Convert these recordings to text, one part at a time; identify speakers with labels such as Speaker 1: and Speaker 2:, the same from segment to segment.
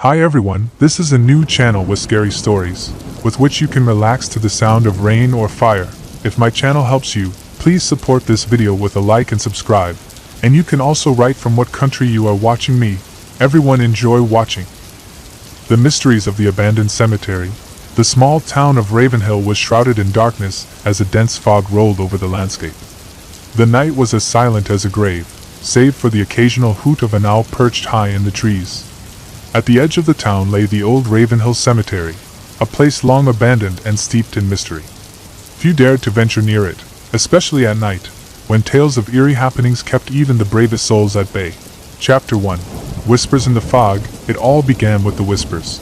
Speaker 1: Hi everyone, this is a new channel with scary stories, with which you can relax to the sound of rain or fire. If my channel helps you, please support this video with a like and subscribe. And you can also write from what country you are watching me. Everyone enjoy watching. The mysteries of the abandoned cemetery. The small town of Ravenhill was shrouded in darkness as a dense fog rolled over the landscape. The night was as silent as a grave, save for the occasional hoot of an owl perched high in the trees. At the edge of the town lay the old Ravenhill Cemetery, a place long abandoned and steeped in mystery. Few dared to venture near it, especially at night, when tales of eerie happenings kept even the bravest souls at bay. Chapter 1. Whispers in the Fog. It all began with the whispers.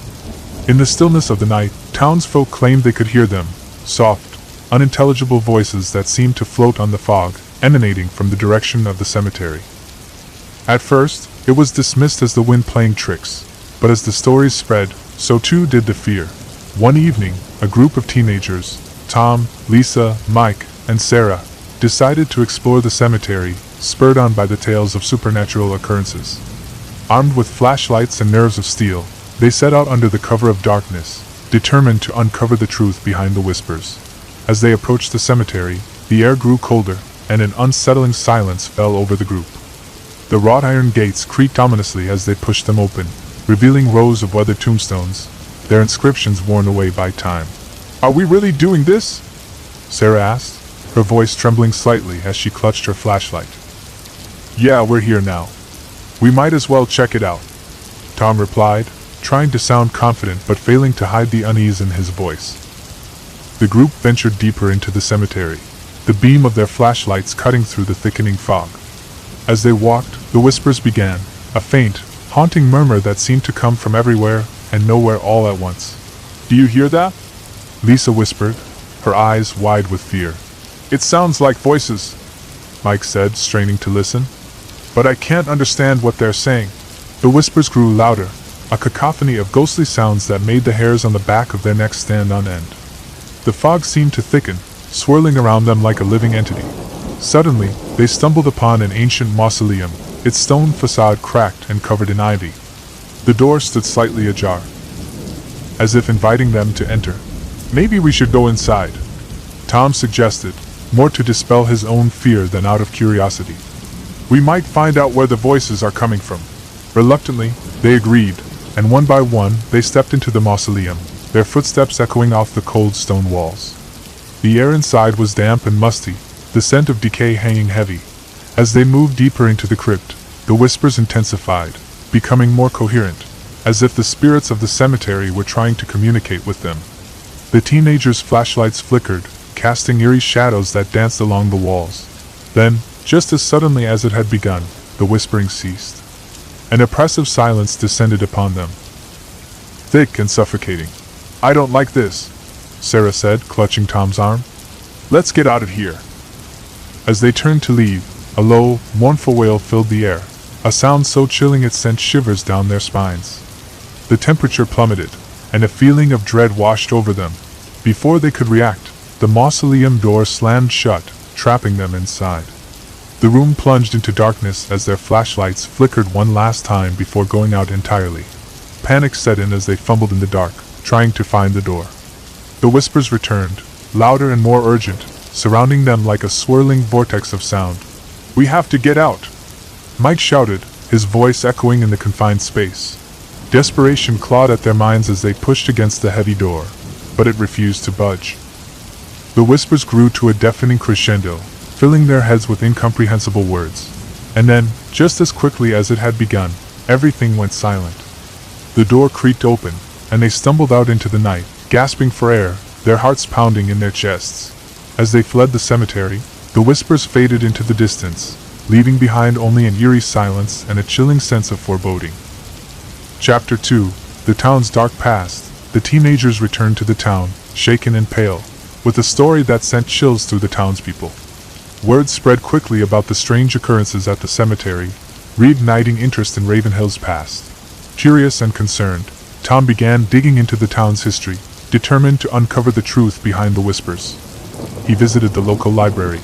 Speaker 1: In the stillness of the night, townsfolk claimed they could hear them, soft, unintelligible voices that seemed to float on the fog, emanating from the direction of the cemetery. At first, it was dismissed as the wind playing tricks. But as the stories spread, so too did the fear. One evening, a group of teenagers, Tom, Lisa, Mike, and Sarah, decided to explore the cemetery, spurred on by the tales of supernatural occurrences. Armed with flashlights and nerves of steel, they set out under the cover of darkness, determined to uncover the truth behind the whispers. As they approached the cemetery, the air grew colder, and an unsettling silence fell over the group. The wrought iron gates creaked ominously as they pushed them open, revealing rows of weathered tombstones, their inscriptions worn away by time. "Are we really doing this?" Sarah asked, her voice trembling slightly as she clutched her flashlight. "Yeah, we're here now. We might as well check it out," Tom replied, trying to sound confident but failing to hide the unease in his voice. The group ventured deeper into the cemetery, the beam of their flashlights cutting through the thickening fog. As they walked, the whispers began, a faint, haunting murmur that seemed to come from everywhere and nowhere all at once. "Do you hear that?" Lisa whispered, her eyes wide with fear. "It sounds like voices," Mike said, straining to listen. "But I can't understand what they're saying." The whispers grew louder, a cacophony of ghostly sounds that made the hairs on the back of their necks stand on end. The fog seemed to thicken, swirling around them like a living entity. Suddenly, they stumbled upon an ancient mausoleum, its stone facade cracked and covered in ivy. The door stood slightly ajar, as if inviting them to enter. "Maybe we should go inside," Tom suggested, more to dispel his own fear than out of curiosity. "We might find out where the voices are coming from." Reluctantly, they agreed, and one by one they stepped into the mausoleum, their footsteps echoing off the cold stone walls. The air inside was damp and musty, the scent of decay hanging heavy. As they moved deeper into the crypt, the whispers intensified, becoming more coherent, as if the spirits of the cemetery were trying to communicate with them. The teenagers' flashlights flickered, casting eerie shadows that danced along the walls. Then, just as suddenly as it had begun, the whispering ceased. An oppressive silence descended upon them, thick and suffocating. "I don't like this," Sarah said, clutching Tom's arm. "Let's get out of here." As they turned to leave, a low, mournful wail filled the air, a sound so chilling it sent shivers down their spines. The temperature plummeted, and a feeling of dread washed over them. Before they could react, the mausoleum door slammed shut, trapping them inside. The room plunged into darkness as their flashlights flickered one last time before going out entirely. Panic set in as they fumbled in the dark, trying to find the door. The whispers returned, louder and more urgent, surrounding them like a swirling vortex of sound. "We have to get out!" Mike shouted, his voice echoing in the confined space. Desperation clawed at their minds as they pushed against the heavy door, but it refused to budge. The whispers grew to a deafening crescendo, filling their heads with incomprehensible words. And then, just as quickly as it had begun, everything went silent. The door creaked open, and they stumbled out into the night, gasping for air, their hearts pounding in their chests. As they fled the cemetery, the whispers faded into the distance, leaving behind only an eerie silence and a chilling sense of foreboding. Chapter 2. The town's dark past. The teenagers returned to the town, shaken and pale, with a story that sent chills through the townspeople. Word spread quickly about the strange occurrences at the cemetery, reigniting interest in Ravenhill's past. Curious and concerned, Tom began digging into the town's history, determined to uncover the truth behind the whispers. He visited the local library,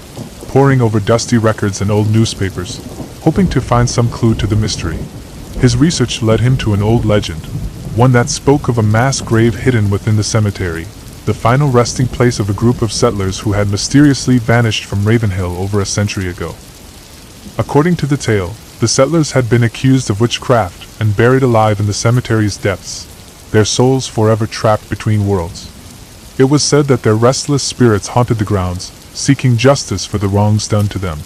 Speaker 1: poring over dusty records and old newspapers, hoping to find some clue to the mystery. His research led him to an old legend, one that spoke of a mass grave hidden within the cemetery, the final resting place of a group of settlers who had mysteriously vanished from Ravenhill over a century ago. According to the tale, the settlers had been accused of witchcraft and buried alive in the cemetery's depths, their souls forever trapped between worlds. It was said that their restless spirits haunted the grounds, seeking justice for the wrongs done to them.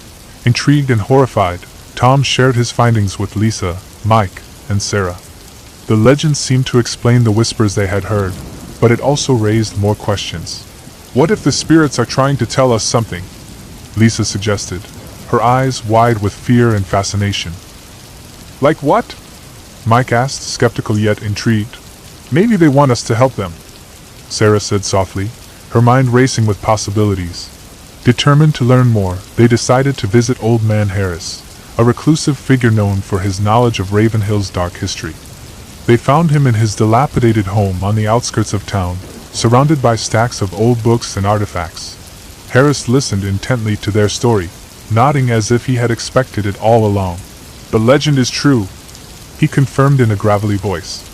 Speaker 1: Intrigued and horrified, Tom shared his findings with Lisa, Mike, and Sarah. The legend seemed to explain the whispers they had heard, but it also raised more questions. What if the spirits are trying to tell us something? Lisa suggested, her eyes wide with fear and fascination. Like what? Mike asked, skeptical yet intrigued. Maybe they want us to help them, Sarah said softly, her mind racing with possibilities. Determined to learn more, they decided to visit Old Man Harris, a reclusive figure known for his knowledge of Ravenhill's dark history. They found him in his dilapidated home on the outskirts of town, surrounded by stacks of old books and artifacts. Harris listened intently to their story, nodding as if he had expected it all along. The legend is true, he confirmed in a gravelly voice.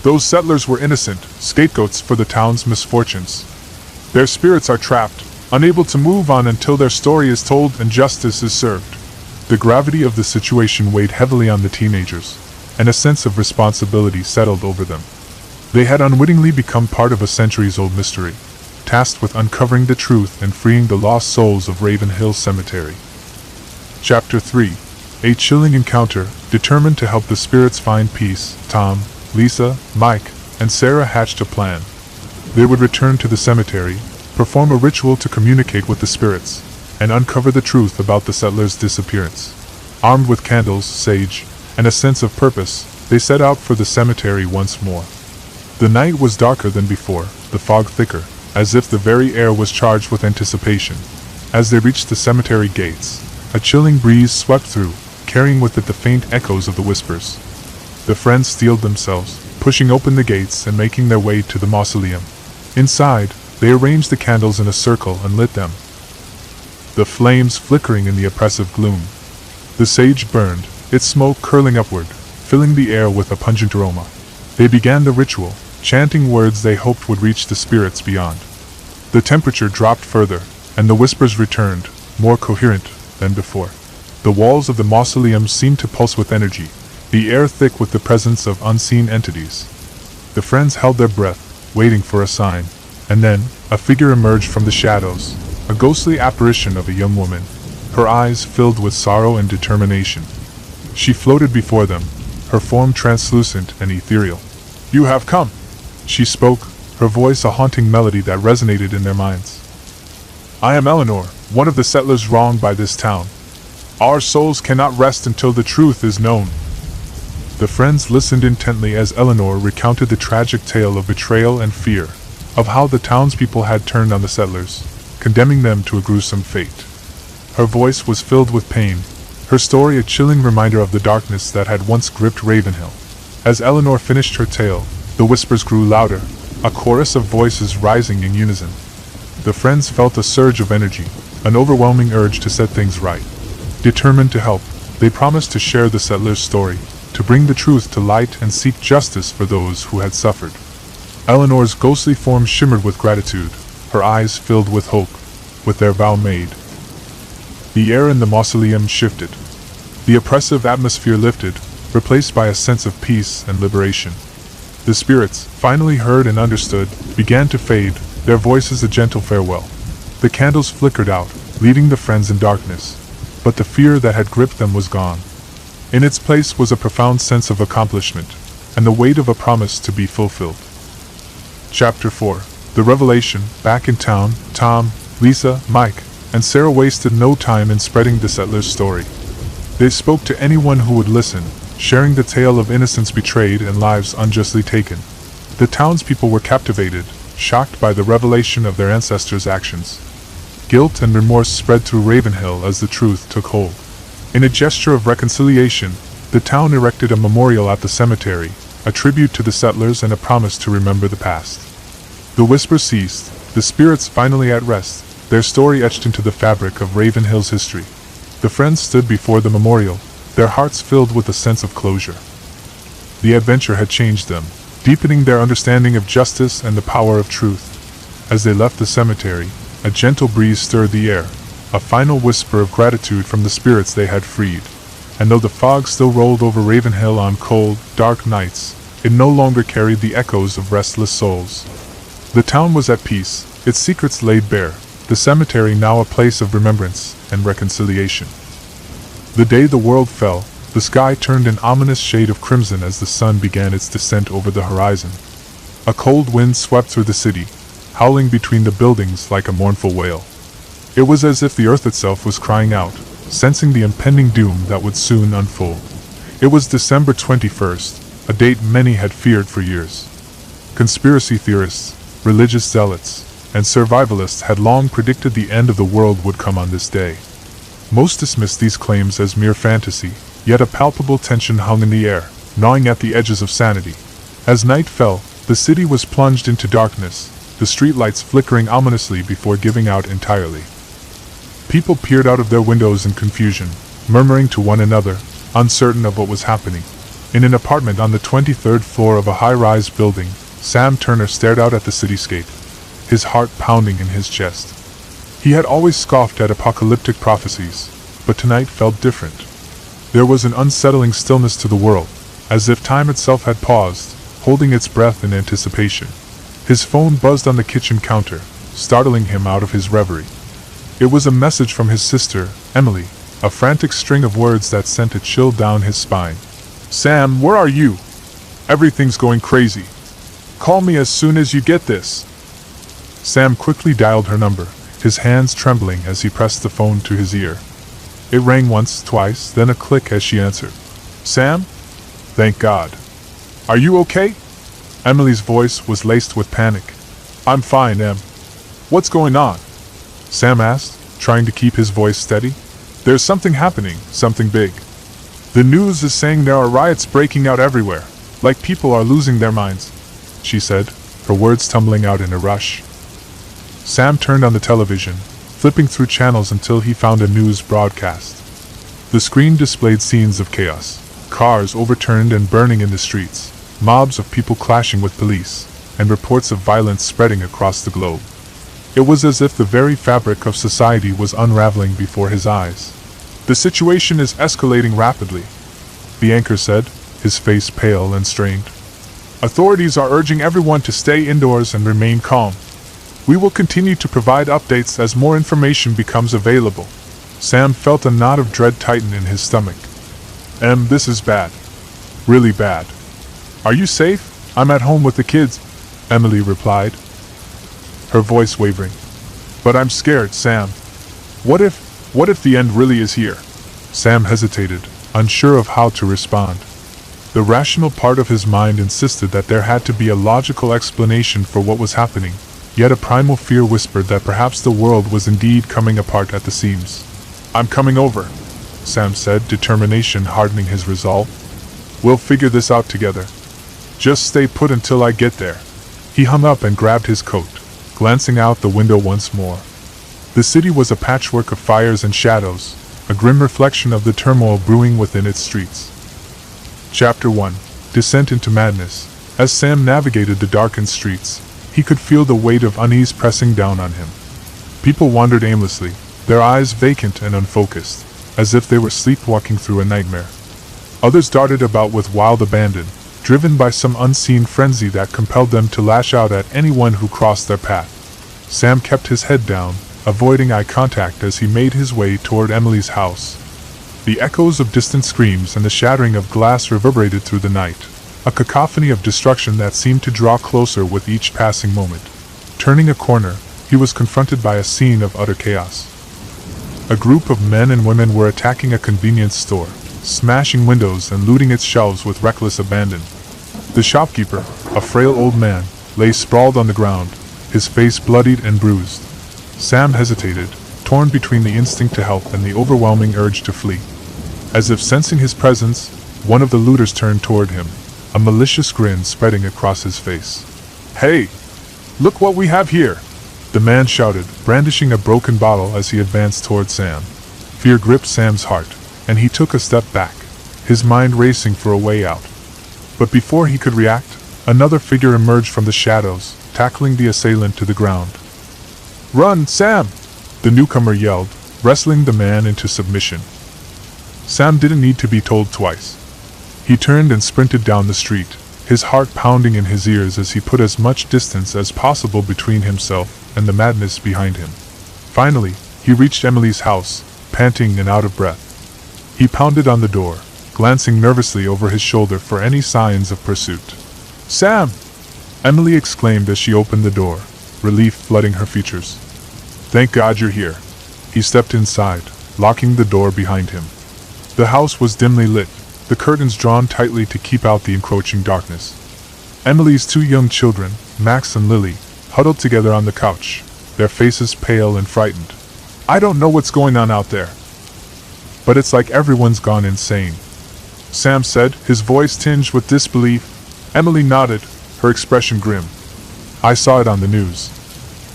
Speaker 1: Those settlers were innocent, scapegoats for the town's misfortunes. Their spirits are trapped, unable to move on until their story is told and justice is served. The gravity of the situation weighed heavily on the teenagers, and a sense of responsibility settled over them. They had unwittingly become part of a centuries-old mystery, tasked with uncovering the truth and freeing the lost souls of Ravenhill Cemetery. Chapter 3. A chilling encounter. Determined to help the spirits find peace, Tom, Lisa, Mike, and Sarah hatched a plan. They would return to the cemetery, perform a ritual to communicate with the spirits, and uncover the truth about the settlers' disappearance. Armed with candles, sage, and a sense of purpose, they set out for the cemetery once more. The night was darker than before, the fog thicker, as if the very air was charged with anticipation. As they reached the cemetery gates, a chilling breeze swept through, carrying with it the faint echoes of the whispers. The friends steeled themselves, pushing open the gates and making their way to the mausoleum. Inside, they arranged the candles in a circle and lit them, the flames flickering in the oppressive gloom. The sage burned, its smoke curling upward, filling the air with a pungent aroma. They began the ritual, chanting words they hoped would reach the spirits beyond. The temperature dropped further, and the whispers returned, more coherent than before. The walls of the mausoleum seemed to pulse with energy, the air thick with the presence of unseen entities. The friends held their breath, waiting for a sign, and then, a figure emerged from the shadows, a ghostly apparition of a young woman, her eyes filled with sorrow and determination. She floated before them, her form translucent and ethereal. "You have come," she spoke, her voice a haunting melody that resonated in their minds. "I am Eleanor, one of the settlers wronged by this town. Our souls cannot rest until the truth is known." The friends listened intently as Eleanor recounted the tragic tale of betrayal and fear, of how the townspeople had turned on the settlers, condemning them to a gruesome fate. Her voice was filled with pain, her story a chilling reminder of the darkness that had once gripped Ravenhill. As Eleanor finished her tale, the whispers grew louder, a chorus of voices rising in unison. The friends felt a surge of energy, an overwhelming urge to set things right. Determined to help, they promised to share the settlers' story, to bring the truth to light and seek justice for those who had suffered. Eleanor's ghostly form shimmered with gratitude, her eyes filled with hope, with their vow made. The air in the mausoleum shifted. The oppressive atmosphere lifted, replaced by a sense of peace and liberation. The spirits, finally heard and understood, began to fade, their voices a gentle farewell. The candles flickered out, leaving the friends in darkness, but the fear that had gripped them was gone. In its place was a profound sense of accomplishment, and the weight of a promise to be fulfilled. Chapter 4. The Revelation. Back in town, Tom, Lisa, Mike, and Sarah wasted no time in spreading the settlers' story. They spoke to anyone who would listen, sharing the tale of innocence betrayed and lives unjustly taken. The townspeople were captivated, shocked by the revelation of their ancestors' actions. Guilt and remorse spread through Ravenhill as the truth took hold. In a gesture of reconciliation, the town erected a memorial at the cemetery, a tribute to the settlers and a promise to remember the past. The whispers ceased, the spirits finally at rest, their story etched into the fabric of Ravenhill's history. The friends stood before the memorial, their hearts filled with a sense of closure. The adventure had changed them, deepening their understanding of justice and the power of truth. As they left the cemetery, a gentle breeze stirred the air, a final whisper of gratitude from the spirits they had freed. And though the fog still rolled over Ravenhill on cold, dark nights, it no longer carried the echoes of restless souls. The town was at peace, its secrets laid bare, the cemetery now a place of remembrance and reconciliation. The day the world fell, the sky turned an ominous shade of crimson as the sun began its descent over the horizon. A cold wind swept through the city, howling between the buildings like a mournful wail. It was as if the earth itself was crying out, sensing the impending doom that would soon unfold. It was December 21st, a date many had feared for years. Conspiracy theorists, religious zealots, and survivalists had long predicted the end of the world would come on this day. Most dismissed these claims as mere fantasy, yet a palpable tension hung in the air, gnawing at the edges of sanity. As night fell, the city was plunged into darkness, the streetlights flickering ominously before giving out entirely. People peered out of their windows in confusion, murmuring to one another, uncertain of what was happening. In an apartment on the 23rd floor of a high-rise building, Sam Turner stared out at the cityscape, his heart pounding in his chest. He had always scoffed at apocalyptic prophecies, but tonight felt different. There was an unsettling stillness to the world, as if time itself had paused, holding its breath in anticipation. His phone buzzed on the kitchen counter, startling him out of his reverie. It was a message from his sister, Emily, a frantic string of words that sent a chill down his spine. "Sam, where are you? Everything's going crazy. Call me as soon as you get this." Sam quickly dialed her number, his hands trembling as he pressed the phone to his ear. It rang once, twice, then a click as she answered. "Sam? Thank God. Are you okay?" Emily's voice was laced with panic. "I'm fine, Em. What's going on?" Sam asked, trying to keep his voice steady. "There's something happening, something big. The news is saying there are riots breaking out everywhere, like people are losing their minds," she said, her words tumbling out in a rush. Sam turned on the television, flipping through channels until he found a news broadcast. The screen displayed scenes of chaos, cars overturned and burning in the streets, mobs of people clashing with police, and reports of violence spreading across the globe. It was as if the very fabric of society was unraveling before his eyes. "The situation is escalating rapidly," the anchor said, his face pale and strained. "Authorities are urging everyone to stay indoors and remain calm. We will continue to provide updates as more information becomes available." Sam felt a knot of dread tighten in his stomach. "Em, this is bad. Really bad. Are you safe?" "I'm at home with the kids," Emily replied, her voice wavering. "But I'm scared, Sam. What if the end really is here?" Sam hesitated, unsure of how to respond. The rational part of his mind insisted that there had to be a logical explanation for what was happening, yet a primal fear whispered that perhaps the world was indeed coming apart at the seams. "I'm coming over," Sam said, determination hardening his resolve. "We'll figure this out together. Just stay put until I get there." He hung up and grabbed his coat, glancing out the window once more. The city was a patchwork of fires and shadows, a grim reflection of the turmoil brewing within its streets. Chapter 1: Descent into Madness. As Sam navigated the darkened streets, he could feel the weight of unease pressing down on him. People wandered aimlessly, their eyes vacant and unfocused, as if they were sleepwalking through a nightmare. Others darted about with wild abandon, driven by some unseen frenzy that compelled them to lash out at anyone who crossed their path. Sam kept his head down, avoiding eye contact as he made his way toward Emily's house. The echoes of distant screams and the shattering of glass reverberated through the night, a cacophony of destruction that seemed to draw closer with each passing moment. Turning a corner, he was confronted by a scene of utter chaos. A group of men and women were attacking a convenience store, smashing windows and looting its shelves with reckless abandon. The shopkeeper, a frail old man, lay sprawled on the ground, his face bloodied and bruised. Sam hesitated, torn between the instinct to help and the overwhelming urge to flee. As if sensing his presence, one of the looters turned toward him, a malicious grin spreading across his face. "Hey! Look what we have here!" the man shouted, brandishing a broken bottle as he advanced toward Sam. Fear gripped Sam's heart, and he took a step back, his mind racing for a way out. But before he could react, another figure emerged from the shadows, tackling the assailant to the ground. "Run, Sam!" the newcomer yelled, wrestling the man into submission. Sam didn't need to be told twice. He turned and sprinted down the street, his heart pounding in his ears as he put as much distance as possible between himself and the madness behind him. Finally, he reached Emily's house, panting and out of breath. He pounded on the door, glancing nervously over his shoulder for any signs of pursuit. "Sam!" Emily exclaimed as she opened the door, relief flooding her features. "Thank God you're here." He stepped inside, locking the door behind him. The house was dimly lit, the curtains drawn tightly to keep out the encroaching darkness. Emily's two young children, Max and Lily, huddled together on the couch, their faces pale and frightened. "I don't know what's going on out there, but it's like everyone's gone insane," Sam said, his voice tinged with disbelief. Emily nodded, her expression grim. "I saw it on the news.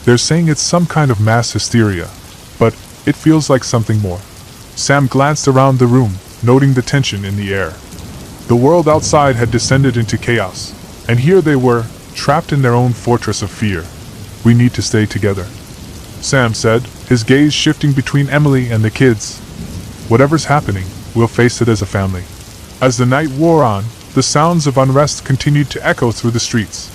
Speaker 1: They're saying it's some kind of mass hysteria, but it feels like something more." Sam glanced around the room, noting the tension in the air. The world outside had descended into chaos, and here they were, trapped in their own fortress of fear. "We need to stay together," Sam said, his gaze shifting between Emily and the kids. "Whatever's happening, we'll face it as a family." As the night wore on, the sounds of unrest continued to echo through the streets.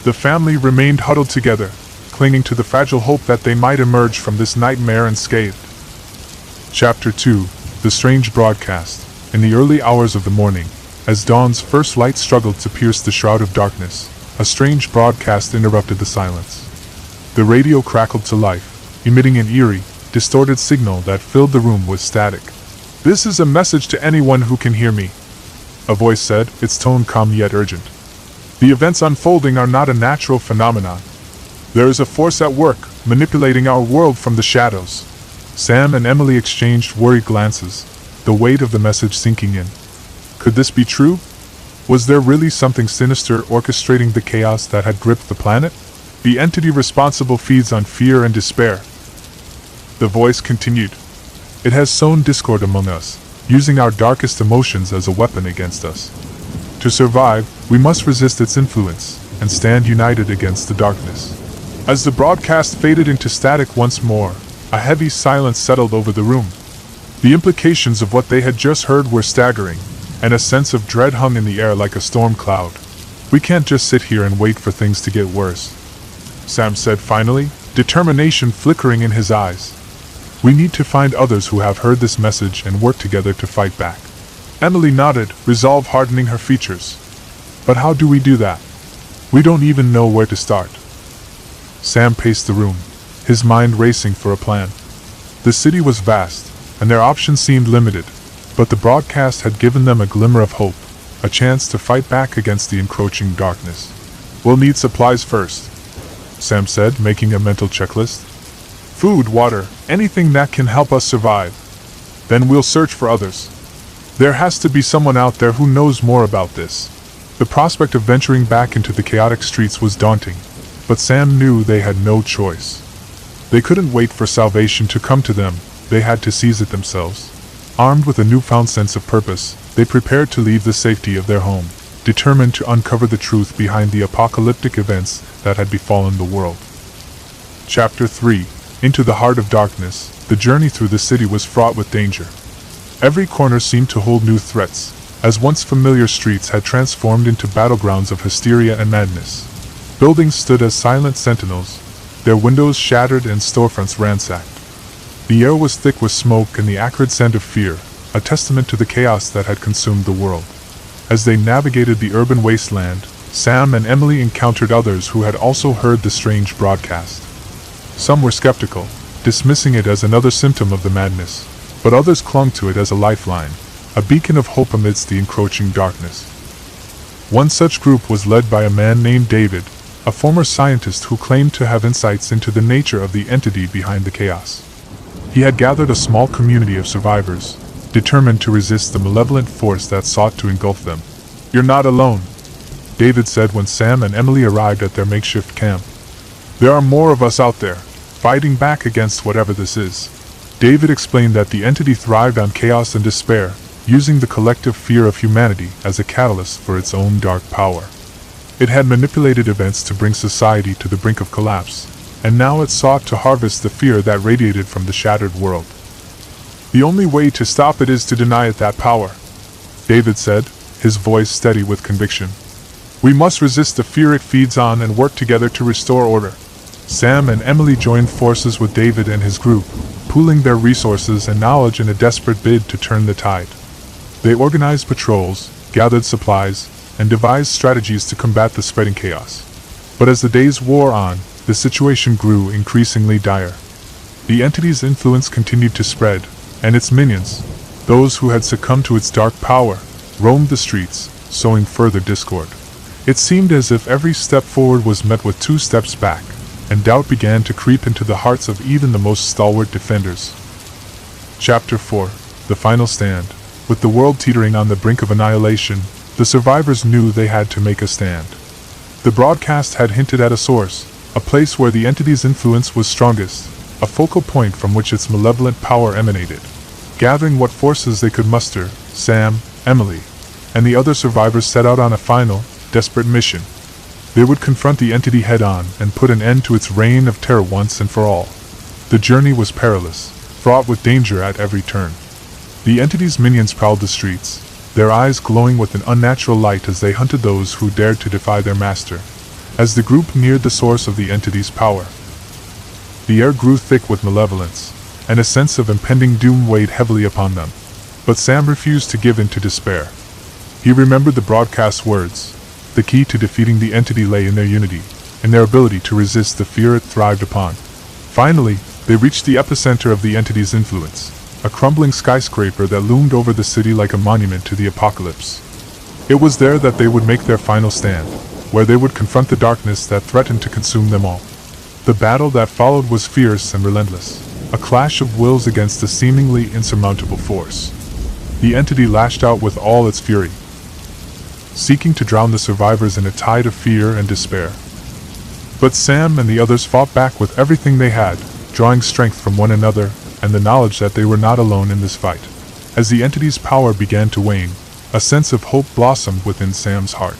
Speaker 1: The family remained huddled together, clinging to the fragile hope that they might emerge from this nightmare unscathed. Chapter 2: The Strange Broadcast. In the early hours of the morning, as dawn's first light struggled to pierce the shroud of darkness, a strange broadcast interrupted the silence. The radio crackled to life, emitting an eerie, distorted signal that filled the room with static. "This is a message to anyone who can hear me," a voice said, its tone calm yet urgent. "The events unfolding are not a natural phenomenon. There is a force at work, manipulating our world from the shadows." Sam and Emily exchanged worried glances, the weight of the message sinking in. Could this be true? Was there really something sinister orchestrating the chaos that had gripped the planet? "The entity responsible feeds on fear and despair," the voice continued. "It has sown discord among us, using our darkest emotions as a weapon against us. To survive, we must resist its influence, and stand united against the darkness." As the broadcast faded into static once more, a heavy silence settled over the room. The implications of what they had just heard were staggering, and a sense of dread hung in the air like a storm cloud. "We can't just sit here and wait for things to get worse," Sam said finally, determination flickering in his eyes. "We need to find others who have heard this message and work together to fight back." Emily nodded, resolve hardening her features. "But how do we do that? We don't even know where to start." Sam paced the room, his mind racing for a plan. The city was vast, and their options seemed limited, but the broadcast had given them a glimmer of hope, a chance to fight back against the encroaching darkness. "We'll need supplies first," Sam said, making a mental checklist. "Food, water, anything that can help us survive. Then we'll search for others. There has to be someone out there who knows more about this." The prospect of venturing back into the chaotic streets was daunting, but Sam knew they had no choice. They couldn't wait for salvation to come to them, they had to seize it themselves. Armed with a newfound sense of purpose, they prepared to leave the safety of their home, determined to uncover the truth behind the apocalyptic events that had befallen the world. Chapter 3: Into the Heart of Darkness. The journey through the city was fraught with danger. Every corner seemed to hold new threats, as once familiar streets had transformed into battlegrounds of hysteria and madness. Buildings stood as silent sentinels, their windows shattered and storefronts ransacked. The air was thick with smoke and the acrid scent of fear, a testament to the chaos that had consumed the world. As they navigated the urban wasteland, Sam and Emily encountered others who had also heard the strange broadcast. Some were skeptical, dismissing it as another symptom of the madness, but others clung to it as a lifeline, a beacon of hope amidst the encroaching darkness. One such group was led by a man named David, a former scientist who claimed to have insights into the nature of the entity behind the chaos. He had gathered a small community of survivors, determined to resist the malevolent force that sought to engulf them. "You're not alone," David said when Sam and Emily arrived at their makeshift camp. "There are more of us out there, fighting back against whatever this is." David explained that the entity thrived on chaos and despair, using the collective fear of humanity as a catalyst for its own dark power. It had manipulated events to bring society to the brink of collapse, and now it sought to harvest the fear that radiated from the shattered world. The only way to stop it is to deny it that power, David said, his voice steady with conviction. We must resist the fear it feeds on and work together to restore order. Sam and Emily joined forces with David and his group, pooling their resources and knowledge in a desperate bid to turn the tide. They organized patrols, gathered supplies, and devised strategies to combat the spreading chaos. But as the days wore on, the situation grew increasingly dire. The entity's influence continued to spread, and its minions, those who had succumbed to its dark power, roamed the streets, sowing further discord. It seemed as if every step forward was met with 2 steps back, and doubt began to creep into the hearts of even the most stalwart defenders. Chapter 4: The Final Stand. With the world teetering on the brink of annihilation, the survivors knew they had to make a stand. The broadcast had hinted at a source, a place where the entity's influence was strongest, a focal point from which its malevolent power emanated. Gathering what forces they could muster, Sam, Emily, and the other survivors set out on a final, desperate mission. They would confront the entity head-on and put an end to its reign of terror once and for all. The journey was perilous, fraught with danger at every turn. The entity's minions prowled the streets, their eyes glowing with an unnatural light as they hunted those who dared to defy their master. As the group neared the source of the entity's power, the air grew thick with malevolence, and a sense of impending doom weighed heavily upon them. But Sam refused to give in to despair. He remembered the broadcast's words. The key to defeating the entity lay in their unity, in their ability to resist the fear it thrived upon. Finally, they reached the epicenter of the entity's influence, a crumbling skyscraper that loomed over the city like a monument to the apocalypse. It was there that they would make their final stand, where they would confront the darkness that threatened to consume them all. The battle that followed was fierce and relentless, a clash of wills against a seemingly insurmountable force. The entity lashed out with all its fury, seeking to drown the survivors in a tide of fear and despair. But Sam and the others fought back with everything they had, drawing strength from one another and the knowledge that they were not alone in this fight. As the entity's power began to wane, a sense of hope blossomed within Sam's heart.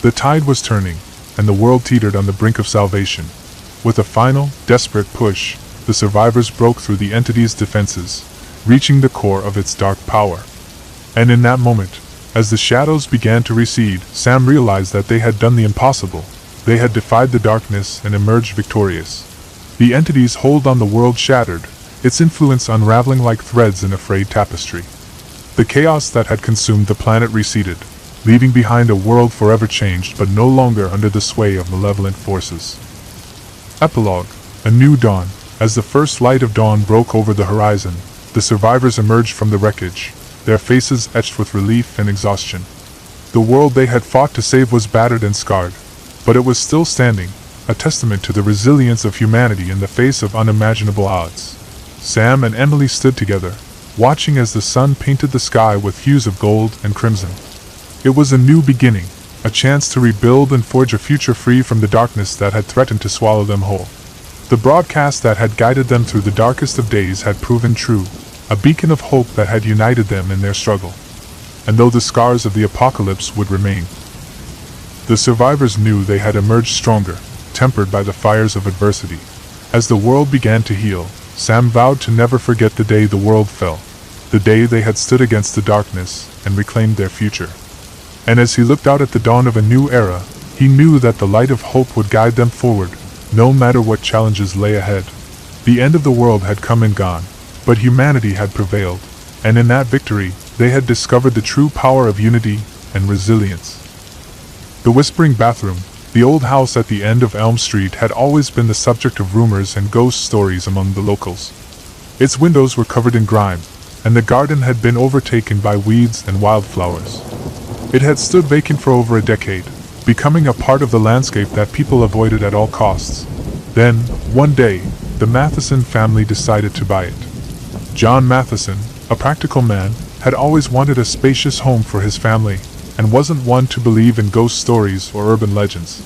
Speaker 1: The tide was turning, and the world teetered on the brink of salvation. With a final, desperate push, the survivors broke through the entity's defenses, reaching the core of its dark power. And in that moment, as the shadows began to recede, Sam realized that they had done the impossible. They had defied the darkness and emerged victorious. The entity's hold on the world shattered, its influence unraveling like threads in a frayed tapestry. The chaos that had consumed the planet receded, leaving behind a world forever changed but no longer under the sway of malevolent forces. Epilogue: A New Dawn. As the first light of dawn broke over the horizon, the survivors emerged from the wreckage, their faces etched with relief and exhaustion. The world they had fought to save was battered and scarred, but it was still standing, a testament to the resilience of humanity in the face of unimaginable odds. Sam and Emily stood together, watching as the sun painted the sky with hues of gold and crimson. It was a new beginning, a chance to rebuild and forge a future free from the darkness that had threatened to swallow them whole. The broadcast that had guided them through the darkest of days had proven true, a beacon of hope that had united them in their struggle. And though the scars of the apocalypse would remain, the survivors knew they had emerged stronger, tempered by the fires of adversity. As the world began to heal, Sam vowed to never forget the day the world fell, the day they had stood against the darkness and reclaimed their future. And as he looked out at the dawn of a new era, he knew that the light of hope would guide them forward, no matter what challenges lay ahead. The end of the world had come and gone, but humanity had prevailed, and in that victory, they had discovered the true power of unity and resilience. The Whispering Bathroom, the old house at the end of Elm Street, had always been the subject of rumors and ghost stories among the locals. Its windows were covered in grime, and the garden had been overtaken by weeds and wildflowers. It had stood vacant for over a decade, becoming a part of the landscape that people avoided at all costs. Then, one day, the Matheson family decided to buy it. John Matheson, a practical man, had always wanted a spacious home for his family, and wasn't one to believe in ghost stories or urban legends.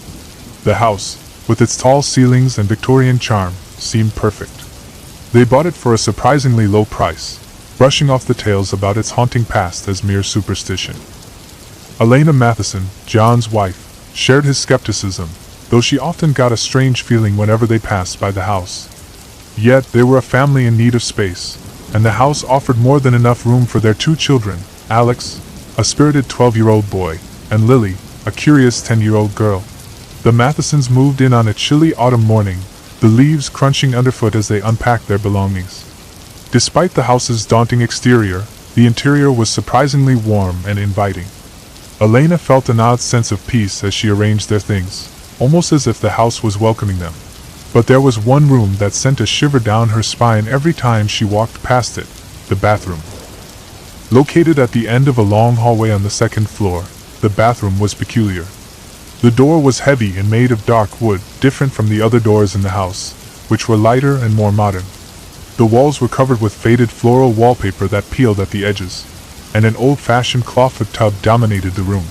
Speaker 1: The house, with its tall ceilings and Victorian charm, seemed perfect. They bought it for a surprisingly low price, brushing off the tales about its haunting past as mere superstition. Elena Matheson, John's wife, shared his skepticism, though she often got a strange feeling whenever they passed by the house. Yet they were a family in need of space, and the house offered more than enough room for their two children, Alex, a spirited 12-year-old boy, and Lily, a curious 10-year-old girl. The Mathesons moved in on a chilly autumn morning, the leaves crunching underfoot as they unpacked their belongings. Despite the house's daunting exterior, the interior was surprisingly warm and inviting. Elena felt an odd sense of peace as she arranged their things, almost as if the house was welcoming them. But there was one room that sent a shiver down her spine every time she walked past it, the bathroom. Located at the end of a long hallway on the second floor, the bathroom was peculiar. The door was heavy and made of dark wood, different from the other doors in the house, which were lighter and more modern. The walls were covered with faded floral wallpaper that peeled at the edges, and an old-fashioned clawfoot tub dominated the room.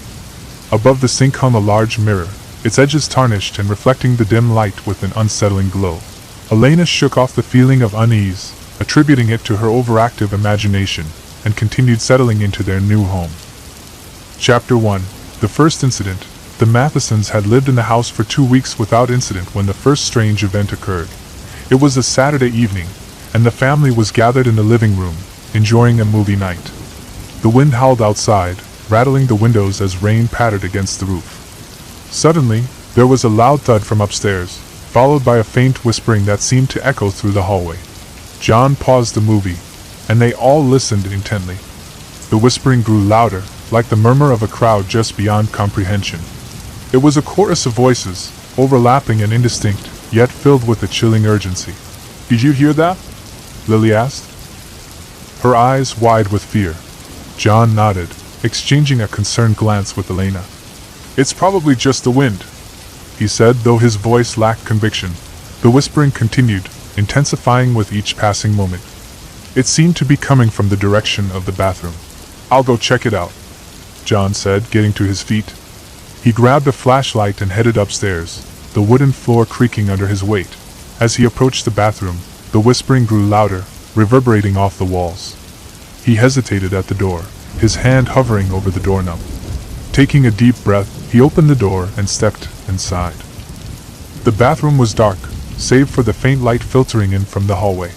Speaker 1: Above the sink hung a large mirror, its edges tarnished and reflecting the dim light with an unsettling glow. Elena shook off the feeling of unease, attributing it to her overactive imagination, and continued settling into their new home. Chapter 1. The first incident. The Mathesons had lived in the house for 2 weeks without incident when the first strange event occurred. It was a Saturday evening, and the family was gathered in the living room, enjoying a movie night. The wind howled outside, rattling the windows as rain pattered against the roof. Suddenly, there was a loud thud from upstairs, followed by a faint whispering that seemed to echo through the hallway. John paused the movie, and they all listened intently. The whispering grew louder, like the murmur of a crowd just beyond comprehension. It was a chorus of voices, overlapping and indistinct, yet filled with a chilling urgency. "Did you hear that?" Lily asked, her eyes wide with fear. John nodded, exchanging a concerned glance with Elena. "It's probably just the wind," he said, though his voice lacked conviction. The whispering continued, intensifying with each passing moment. It seemed to be coming from the direction of the bathroom. "I'll go check it out," John said, getting to his feet. He grabbed a flashlight and headed upstairs, the wooden floor creaking under his weight. As he approached the bathroom, the whispering grew louder, reverberating off the walls. He hesitated at the door, his hand hovering over the doorknob. Taking a deep breath, he opened the door and stepped inside. The bathroom was dark, save for the faint light filtering in from the hallway.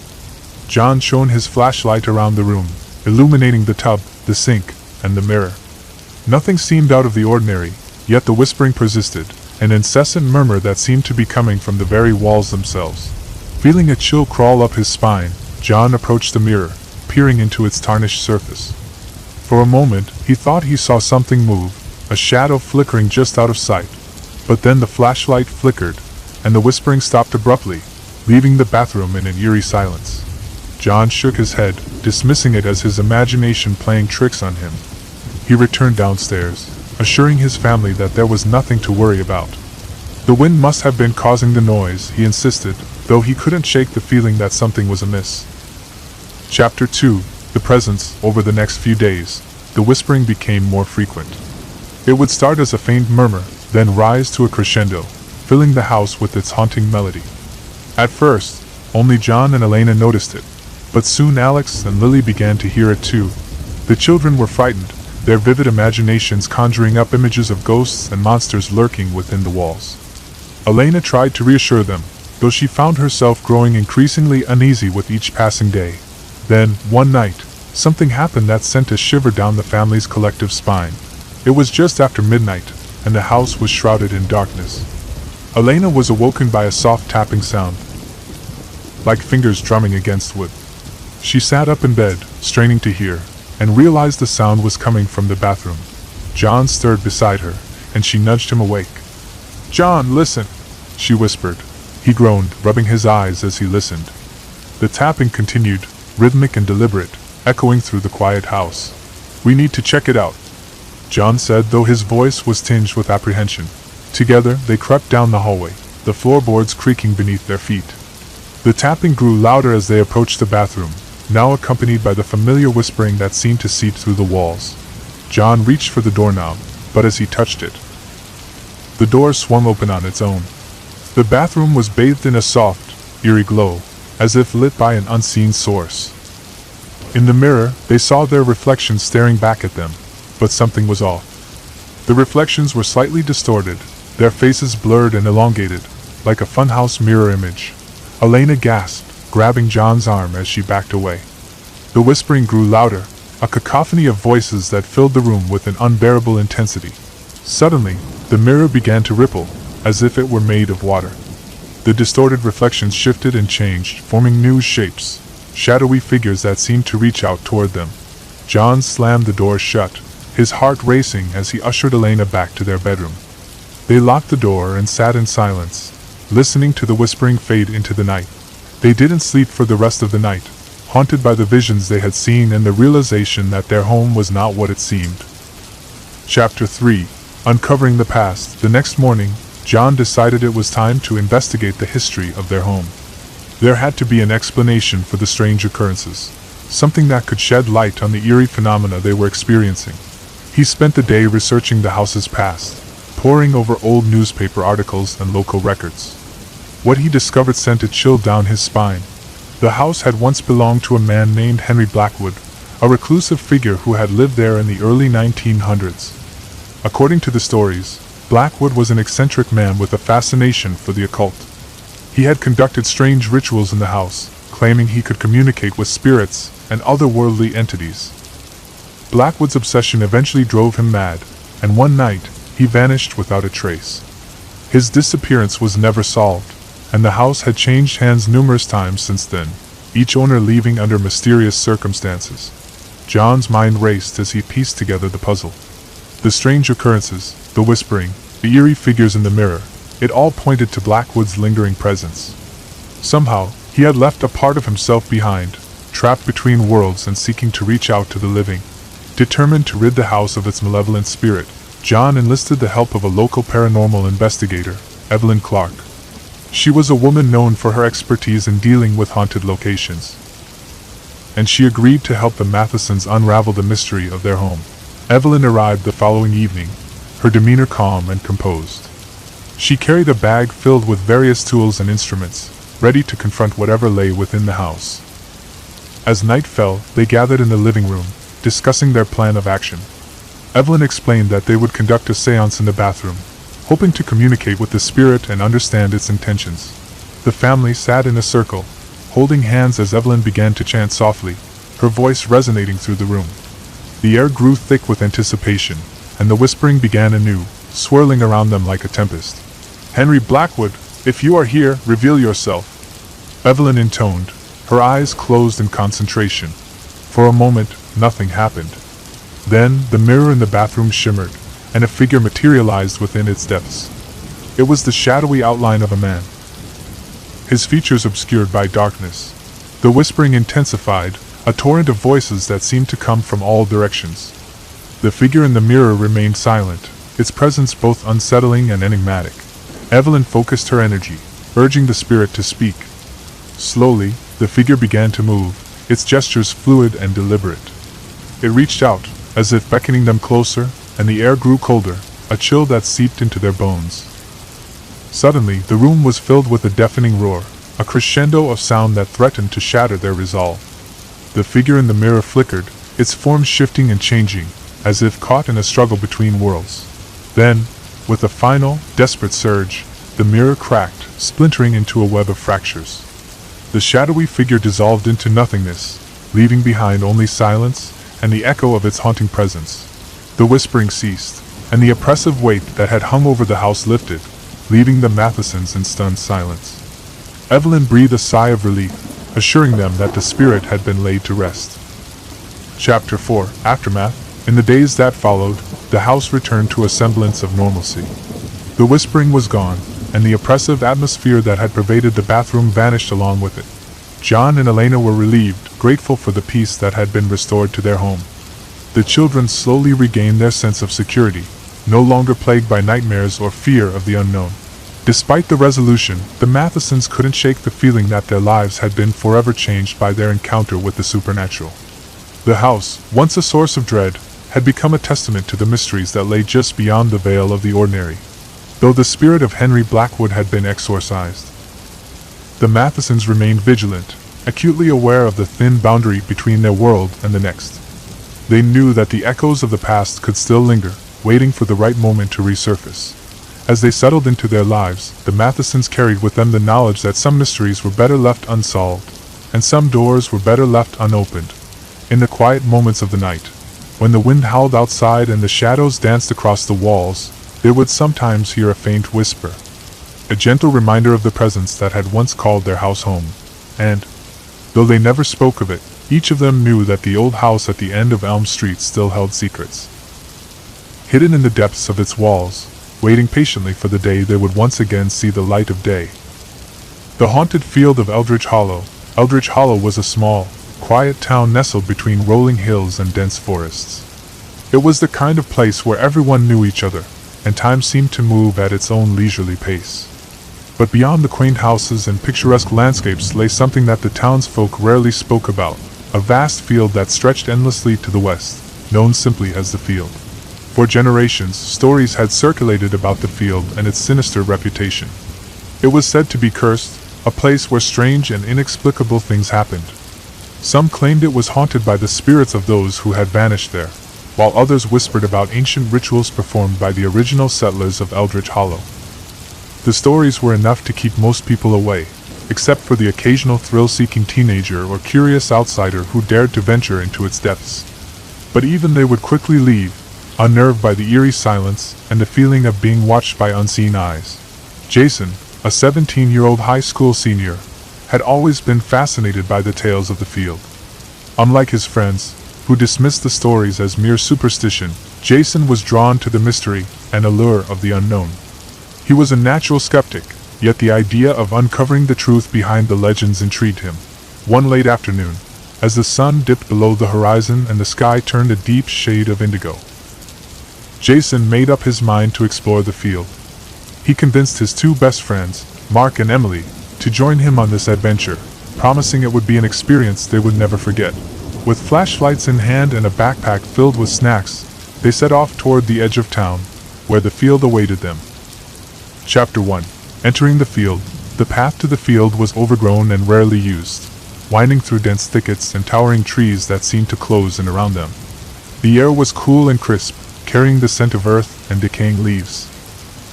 Speaker 1: John shone his flashlight around the room, illuminating the tub, the sink, and the mirror. Nothing seemed out of the ordinary, yet the whispering persisted, an incessant murmur that seemed to be coming from the very walls themselves. Feeling a chill crawl up his spine, John approached the mirror, peering into its tarnished surface. For a moment, he thought he saw something move, a shadow flickering just out of sight. But then the flashlight flickered, and the whispering stopped abruptly, leaving the bathroom in an eerie silence. John shook his head, dismissing it as his imagination playing tricks on him. He returned downstairs, assuring his family that there was nothing to worry about. The wind must have been causing the noise, he insisted, though he couldn't shake the feeling that something was amiss. Chapter 2. The presence. Over the next few days, the whispering became more frequent. It would start as a faint murmur, then rise to a crescendo, filling the house with its haunting melody. At first, only John and Elena noticed it, but soon Alex and Lily began to hear it too. The children were frightened, their vivid imaginations conjuring up images of ghosts and monsters lurking within the walls. Elena tried to reassure them, though she found herself growing increasingly uneasy with each passing day. Then, one night, something happened that sent a shiver down the family's collective spine. It was just after midnight, and the house was shrouded in darkness. Elena was awoken by a soft tapping sound, like fingers drumming against wood. She sat up in bed, straining to hear, and realized the sound was coming from the bathroom. John stirred beside her, and she nudged him awake. "John, listen," she whispered. He groaned, rubbing his eyes as he listened. The tapping continued, rhythmic and deliberate, echoing through the quiet house. "We need to check it out," John said, though his voice was tinged with apprehension. Together, they crept down the hallway, the floorboards creaking beneath their feet. The tapping grew louder as they approached the bathroom, now accompanied by the familiar whispering that seemed to seep through the walls. John reached for the doorknob, but as he touched it, the door swung open on its own. The bathroom was bathed in a soft, eerie glow, as if lit by an unseen source. In the mirror, they saw their reflections staring back at them, but something was off. The reflections were slightly distorted, their faces blurred and elongated, like a funhouse mirror image. Elena gasped, grabbing John's arm as she backed away. The whispering grew louder, a cacophony of voices that filled the room with an unbearable intensity. Suddenly, the mirror began to ripple, as if it were made of water. The distorted reflections shifted and changed, forming new shapes, shadowy figures that seemed to reach out toward them. John slammed the door shut, his heart racing as he ushered Elena back to their bedroom. They locked the door and sat in silence, listening to the whispering fade into the night. They didn't sleep for the rest of the night, haunted by the visions they had seen and the realization that their home was not what it seemed. Chapter 3: Uncovering the Past. The next morning, John decided it was time to investigate the history of their home. There had to be an explanation for the strange occurrences, something that could shed light on the eerie phenomena they were experiencing. He spent the day researching the house's past, poring over old newspaper articles and local records. What he discovered sent a chill down his spine. The house had once belonged to a man named Henry Blackwood, a reclusive figure who had lived there in the early 1900s. According to the stories, Blackwood was an eccentric man with a fascination for the occult. He had conducted strange rituals in the house, claiming he could communicate with spirits and otherworldly entities. Blackwood's obsession eventually drove him mad, and one night, he vanished without a trace. His disappearance was never solved, and the house had changed hands numerous times since then, each owner leaving under mysterious circumstances. John's mind raced as he pieced together the puzzle. The strange occurrences, the whispering, the eerie figures in the mirror, it all pointed to Blackwood's lingering presence. Somehow, he had left a part of himself behind, trapped between worlds and seeking to reach out to the living. Determined to rid the house of its malevolent spirit, John enlisted the help of a local paranormal investigator, Evelyn Clark. She was a woman known for her expertise in dealing with haunted locations, and she agreed to help the Mathesons unravel the mystery of their home. Evelyn arrived the following evening, her demeanor calm and composed. She carried a bag filled with various tools and instruments, ready to confront whatever lay within the house. As night fell, they gathered in the living room, discussing their plan of action. Evelyn explained that they would conduct a séance in the bathroom, hoping to communicate with the spirit and understand its intentions. The family sat in a circle, holding hands as Evelyn began to chant softly, her voice resonating through the room. The air grew thick with anticipation, and the whispering began anew, swirling around them like a tempest. "Henry Blackwood, if you are here, reveal yourself," Evelyn intoned, her eyes closed in concentration. For a moment, nothing happened. Then, the mirror in the bathroom shimmered, and a figure materialized within its depths. It was the shadowy outline of a man, his features obscured by darkness. The whispering intensified, a torrent of voices that seemed to come from all directions. The figure in the mirror remained silent, its presence both unsettling and enigmatic. Evelyn focused her energy, urging the spirit to speak. Slowly, the figure began to move, its gestures fluid and deliberate. It reached out, as if beckoning them closer, and the air grew colder, a chill that seeped into their bones. Suddenly, the room was filled with a deafening roar, a crescendo of sound that threatened to shatter their resolve. The figure in the mirror flickered, its form shifting and changing, as if caught in a struggle between worlds. Then, with a final, desperate surge, the mirror cracked, splintering into a web of fractures. The shadowy figure dissolved into nothingness, leaving behind only silence and the echo of its haunting presence. The whispering ceased, and the oppressive weight that had hung over the house lifted, leaving the Mathesons in stunned silence. Evelyn breathed a sigh of relief, assuring them that the spirit had been laid to rest. Chapter 4: Aftermath. In the days that followed, the house returned to a semblance of normalcy. The whispering was gone, and the oppressive atmosphere that had pervaded the bathroom vanished along with it. John and Elena were relieved, grateful for the peace that had been restored to their home. The children slowly regained their sense of security, no longer plagued by nightmares or fear of the unknown. Despite the resolution, the Mathesons couldn't shake the feeling that their lives had been forever changed by their encounter with the supernatural. The house, once a source of dread, had become a testament to the mysteries that lay just beyond the veil of the ordinary. Though the spirit of Henry Blackwood had been exorcised, the Mathesons remained vigilant, acutely aware of the thin boundary between their world and the next. They knew that the echoes of the past could still linger, waiting for the right moment to resurface. As they settled into their lives, the Mathesons carried with them the knowledge that some mysteries were better left unsolved, and some doors were better left unopened. In the quiet moments of the night, when the wind howled outside and the shadows danced across the walls, they would sometimes hear a faint whisper, a gentle reminder of the presence that had once called their house home. And, though they never spoke of it, each of them knew that the old house at the end of Elm Street still held secrets, hidden in the depths of its walls, waiting patiently for the day they would once again see the light of day. The haunted field of Eldridge Hollow. Eldridge Hollow was a small, quiet town nestled between rolling hills and dense forests. It was the kind of place where everyone knew each other, and time seemed to move at its own leisurely pace. But beyond the quaint houses and picturesque landscapes lay something that the townsfolk rarely spoke about, a vast field that stretched endlessly to the west, known simply as the field. For generations, stories had circulated about the field and its sinister reputation. It was said to be cursed, a place where strange and inexplicable things happened. Some claimed it was haunted by the spirits of those who had vanished there, while others whispered about ancient rituals performed by the original settlers of Eldridge Hollow. The stories were enough to keep most people away, except for the occasional thrill-seeking teenager or curious outsider who dared to venture into its depths. But even they would quickly leave, unnerved by the eerie silence and the feeling of being watched by unseen eyes. Jason, a 17-year-old high school senior, had always been fascinated by the tales of the field. Unlike his friends, who dismissed the stories as mere superstition, Jason was drawn to the mystery and allure of the unknown. He was a natural skeptic, yet the idea of uncovering the truth behind the legends intrigued him. One late afternoon, as the sun dipped below the horizon and the sky turned a deep shade of indigo, Jason made up his mind to explore the field. He convinced his two best friends, Mark and Emily, to join him on this adventure, promising it would be an experience they would never forget. With flashlights in hand and a backpack filled with snacks, they set off toward the edge of town, where the field awaited them. Chapter 1. Entering the field. The path to the field was overgrown and rarely used, winding through dense thickets and towering trees that seemed to close in around them. The air was cool and crisp, carrying the scent of earth and decaying leaves.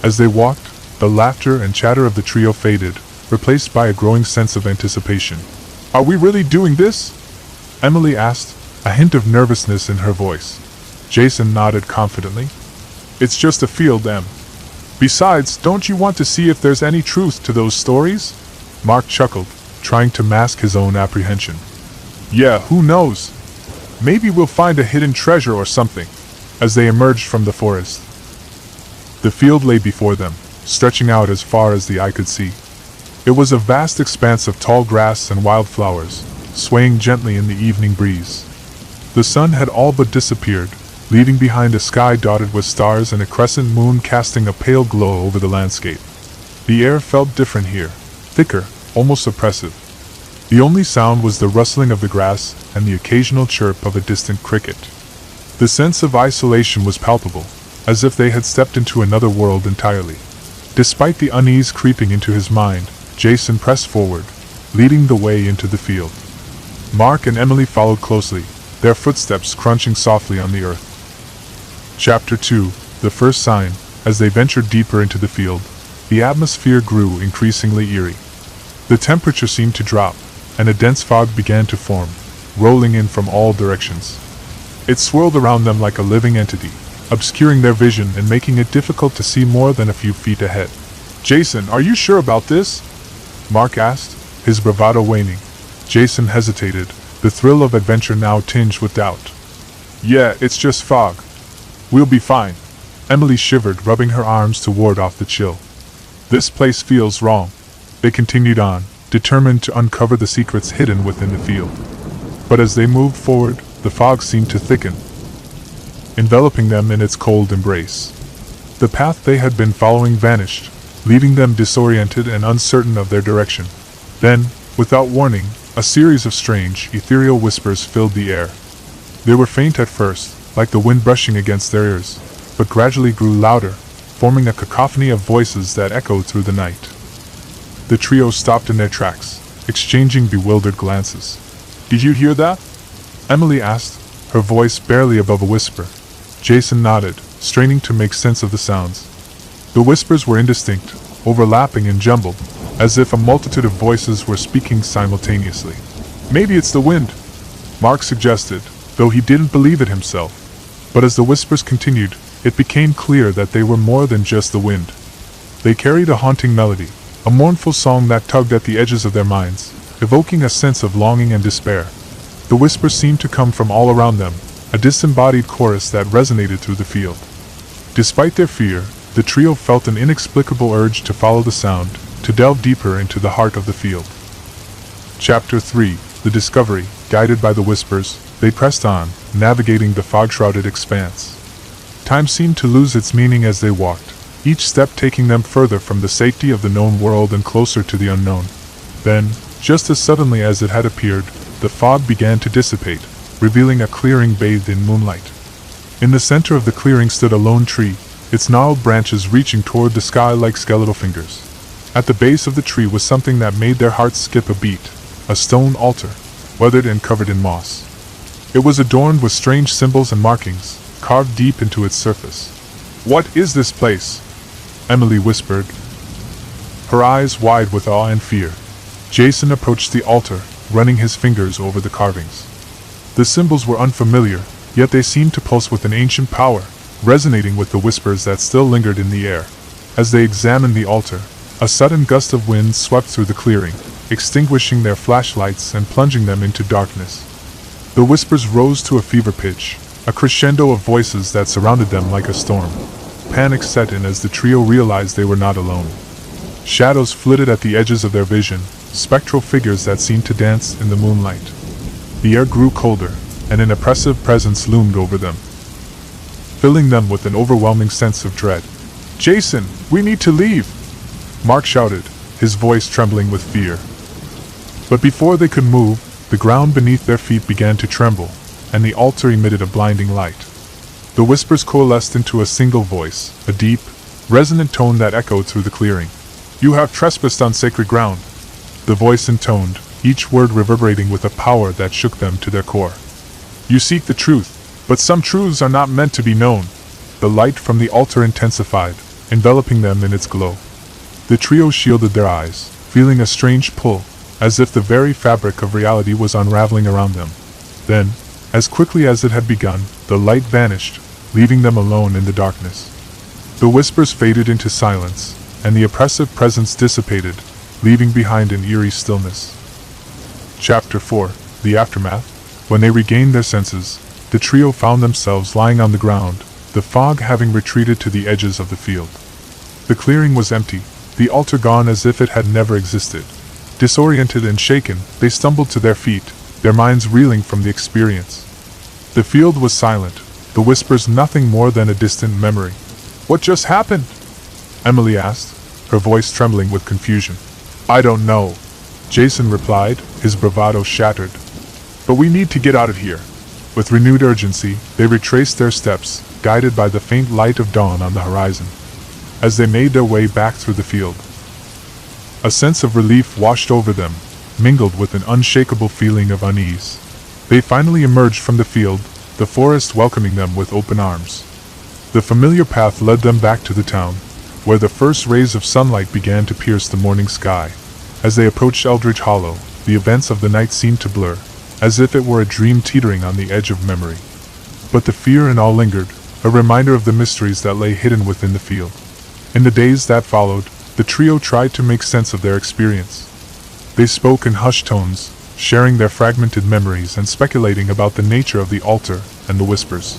Speaker 1: As they walked, the laughter and chatter of the trio faded, replaced by a growing sense of anticipation. "Are we really doing this?" Emily asked, a hint of nervousness in her voice. Jason nodded confidently. "It's just a field, Em. Besides, don't you want to see if there's any truth to those stories?" Mark chuckled, trying to mask his own apprehension. "Yeah, who knows? Maybe we'll find a hidden treasure or something." As they emerged from the forest, the field lay before them, stretching out as far as the eye could see. It was a vast expanse of tall grass and wildflowers, swaying gently in the evening breeze. The sun had all but disappeared, leaving behind a sky dotted with stars and a crescent moon casting a pale glow over the landscape. The air felt different here, thicker, almost oppressive. The only sound was the rustling of the grass and the occasional chirp of a distant cricket. The sense of isolation was palpable, as if they had stepped into another world entirely. Despite the unease creeping into his mind, Jason pressed forward, leading the way into the field. Mark and Emily followed closely, their footsteps crunching softly on the earth. Chapter 2. The First Sign. As they ventured deeper into the field, the atmosphere grew increasingly eerie. The temperature seemed to drop, and a dense fog began to form, rolling in from all directions. It swirled around them like a living entity, obscuring their vision and making it difficult to see more than a few feet ahead. "Jason, are you sure about this?" Mark asked, his bravado waning. Jason hesitated, the thrill of adventure now tinged with doubt. "Yeah, it's just fog. We'll be fine." Emily shivered, rubbing her arms to ward off the chill. "This place feels wrong." They continued on, determined to uncover the secrets hidden within the field. But as they moved forward, the fog seemed to thicken, enveloping them in its cold embrace. The path they had been following vanished, leaving them disoriented and uncertain of their direction. Then, without warning, a series of strange, ethereal whispers filled the air. They were faint at first, like the wind brushing against their ears, but gradually grew louder, forming a cacophony of voices that echoed through the night. The trio stopped in their tracks, exchanging bewildered glances. "Did you hear that?" Emily asked, her voice barely above a whisper. Jason nodded, straining to make sense of the sounds. The whispers were indistinct, overlapping and jumbled, as if a multitude of voices were speaking simultaneously. "Maybe it's the wind," Mark suggested, though he didn't believe it himself. But as the whispers continued, it became clear that they were more than just the wind. They carried a haunting melody, a mournful song that tugged at the edges of their minds, evoking a sense of longing and despair. The whispers seemed to come from all around them, a disembodied chorus that resonated through the field. Despite their fear, the trio felt an inexplicable urge to follow the sound, to delve deeper into the heart of the field. Chapter 3: The Discovery. Guided by the whispers, they pressed on, navigating the fog-shrouded expanse. Time seemed to lose its meaning as they walked, each step taking them further from the safety of the known world and closer to the unknown. Then, just as suddenly as it had appeared, the fog began to dissipate, revealing a clearing bathed in moonlight. In the center of the clearing stood a lone tree, its gnarled branches reaching toward the sky like skeletal fingers. At the base of the tree was something that made their hearts skip a beat, a stone altar, weathered and covered in moss. It was adorned with strange symbols and markings, carved deep into its surface. "What is this place?" Emily whispered, her eyes wide with awe and fear. Jason approached the altar, running his fingers over the carvings. The symbols were unfamiliar, yet they seemed to pulse with an ancient power, resonating with the whispers that still lingered in the air. As they examined the altar, a sudden gust of wind swept through the clearing, extinguishing their flashlights and plunging them into darkness. The whispers rose to a fever pitch, a crescendo of voices that surrounded them like a storm. Panic set in as the trio realized they were not alone. Shadows flitted at the edges of their vision, spectral figures that seemed to dance in the moonlight. The air grew colder, and an oppressive presence loomed over them, filling them with an overwhelming sense of dread. "Jason, we need to leave!" Mark shouted, his voice trembling with fear. But before they could move, the ground beneath their feet began to tremble, and the altar emitted a blinding light. The whispers coalesced into a single voice, a deep, resonant tone that echoed through the clearing. "You have trespassed on sacred ground," the voice intoned, each word reverberating with a power that shook them to their core. "You seek the truth, but some truths are not meant to be known." The light from the altar intensified, enveloping them in its glow. The trio shielded their eyes, feeling a strange pull, as if the very fabric of reality was unraveling around them. Then, as quickly as it had begun, the light vanished, leaving them alone in the darkness. The whispers faded into silence, and the oppressive presence dissipated, leaving behind an eerie stillness. Chapter 4: The Aftermath. When they regained their senses, the trio found themselves lying on the ground, the fog having retreated to the edges of the field. The clearing was empty, the altar gone as if it had never existed. Disoriented and shaken, they stumbled to their feet, their minds reeling from the experience. The field was silent, the whispers nothing more than a distant memory. "What just happened?" Emily asked, her voice trembling with confusion. "I don't know," Jason replied, his bravado shattered. "But we need to get out of here." With renewed urgency, they retraced their steps, guided by the faint light of dawn on the horizon. As they made their way back through the field, a sense of relief washed over them, mingled with an unshakable feeling of unease. They finally emerged from the field, the forest welcoming them with open arms. The familiar path led them back to the town, where the first rays of sunlight began to pierce the morning sky. As they approached Eldridge Hollow, the events of the night seemed to blur, as if it were a dream teetering on the edge of memory. But the fear and awe lingered, a reminder of the mysteries that lay hidden within the field. In the days that followed, the trio tried to make sense of their experience. They spoke in hushed tones, sharing their fragmented memories and speculating about the nature of the altar and the whispers.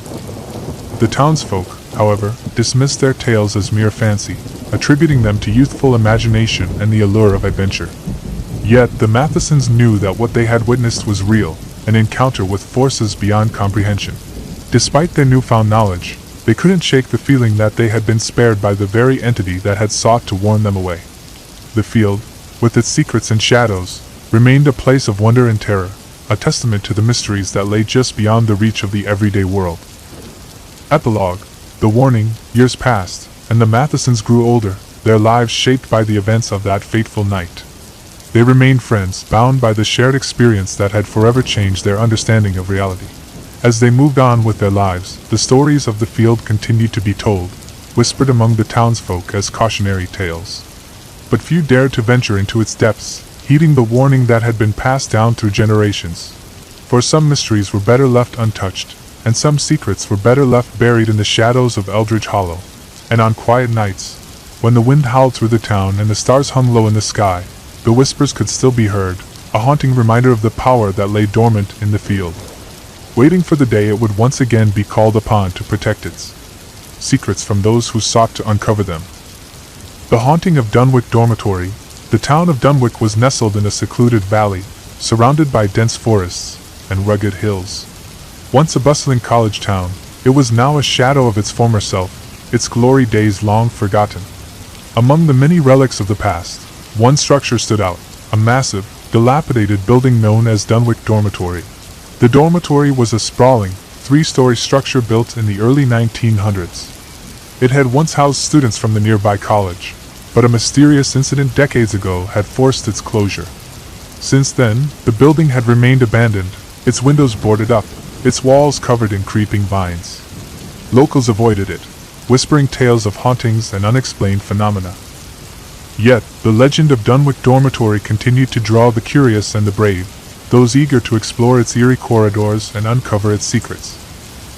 Speaker 1: The townsfolk, however, dismissed their tales as mere fancy, attributing them to youthful imagination and the allure of adventure. Yet the Mathesons knew that what they had witnessed was real, an encounter with forces beyond comprehension. Despite their newfound knowledge, they couldn't shake the feeling that they had been spared by the very entity that had sought to warn them away. The field, with its secrets and shadows, remained a place of wonder and terror, a testament to the mysteries that lay just beyond the reach of the everyday world. Epilogue. The warning. Years passed, and the Mathesons grew older, their lives shaped by the events of that fateful night. They remained friends, bound by the shared experience that had forever changed their understanding of reality. As they moved on with their lives, the stories of the field continued to be told, whispered among the townsfolk as cautionary tales. But few dared to venture into its depths, heeding the warning that had been passed down through generations. For some mysteries were better left untouched, and some secrets were better left buried in the shadows of Eldridge Hollow. And on quiet nights, when the wind howled through the town and the stars hung low in the sky, the whispers could still be heard, a haunting reminder of the power that lay dormant in the field, waiting for the day it would once again be called upon to protect its secrets from those who sought to uncover them. The haunting of Dunwich Dormitory. The town of Dunwich was nestled in a secluded valley, surrounded by dense forests and rugged hills. Once a bustling college town, it was now a shadow of its former self, its glory days long forgotten. Among the many relics of the past, one structure stood out, a massive, dilapidated building known as Dunwich Dormitory. The dormitory was a sprawling, three-story structure built in the early 1900s. It had once housed students from the nearby college, but a mysterious incident decades ago had forced its closure. Since then, the building had remained abandoned, its windows boarded up, its walls covered in creeping vines. Locals avoided it, whispering tales of hauntings and unexplained phenomena. Yet, the legend of Dunwich Dormitory continued to draw the curious and the brave, those eager to explore its eerie corridors and uncover its secrets.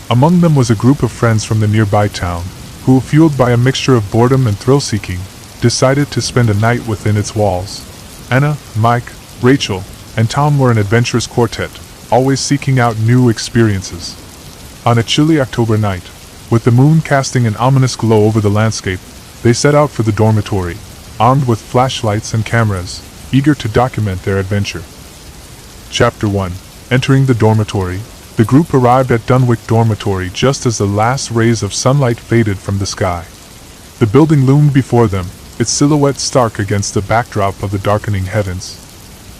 Speaker 1: Among them was a group of friends from the nearby town, who, fueled by a mixture of boredom and thrill-seeking, decided to spend a night within its walls. Anna, Mike, Rachel, and Tom were an adventurous quartet, always seeking out new experiences. On a chilly October night, with the moon casting an ominous glow over the landscape, they set out for the dormitory, armed with flashlights and cameras, eager to document their adventure. Chapter 1. Entering the dormitory. The group arrived at Dunwich Dormitory just as the last rays of sunlight faded from the sky. The building loomed before them, its silhouette stark against the backdrop of the darkening heavens.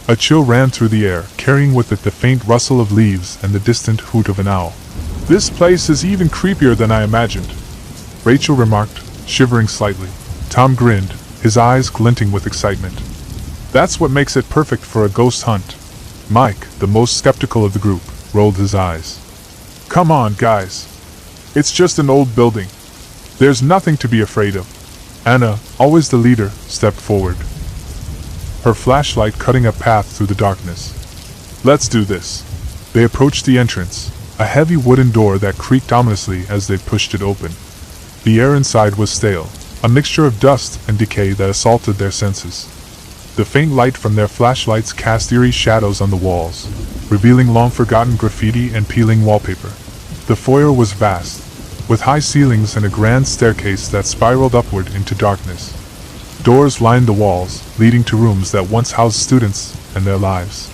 Speaker 1: A chill ran through the air, carrying with it the faint rustle of leaves and the distant hoot of an owl. "This place is even creepier than I imagined," Rachel remarked, shivering slightly. Tom grinned, his eyes glinting with excitement. "That's what makes it perfect for a ghost hunt." Mike, the most skeptical of the group, rolled his eyes. "Come on, guys. It's just an old building. There's nothing to be afraid of." Anna, always the leader, stepped forward, her flashlight cutting a path through the darkness. "Let's do this." They approached the entrance, a heavy wooden door that creaked ominously as they pushed it open. The air inside was stale, a mixture of dust and decay that assaulted their senses. The faint light from their flashlights cast eerie shadows on the walls, revealing long-forgotten graffiti and peeling wallpaper. The foyer was vast, with high ceilings and a grand staircase that spiraled upward into darkness. Doors lined the walls, leading to rooms that once housed students and their lives.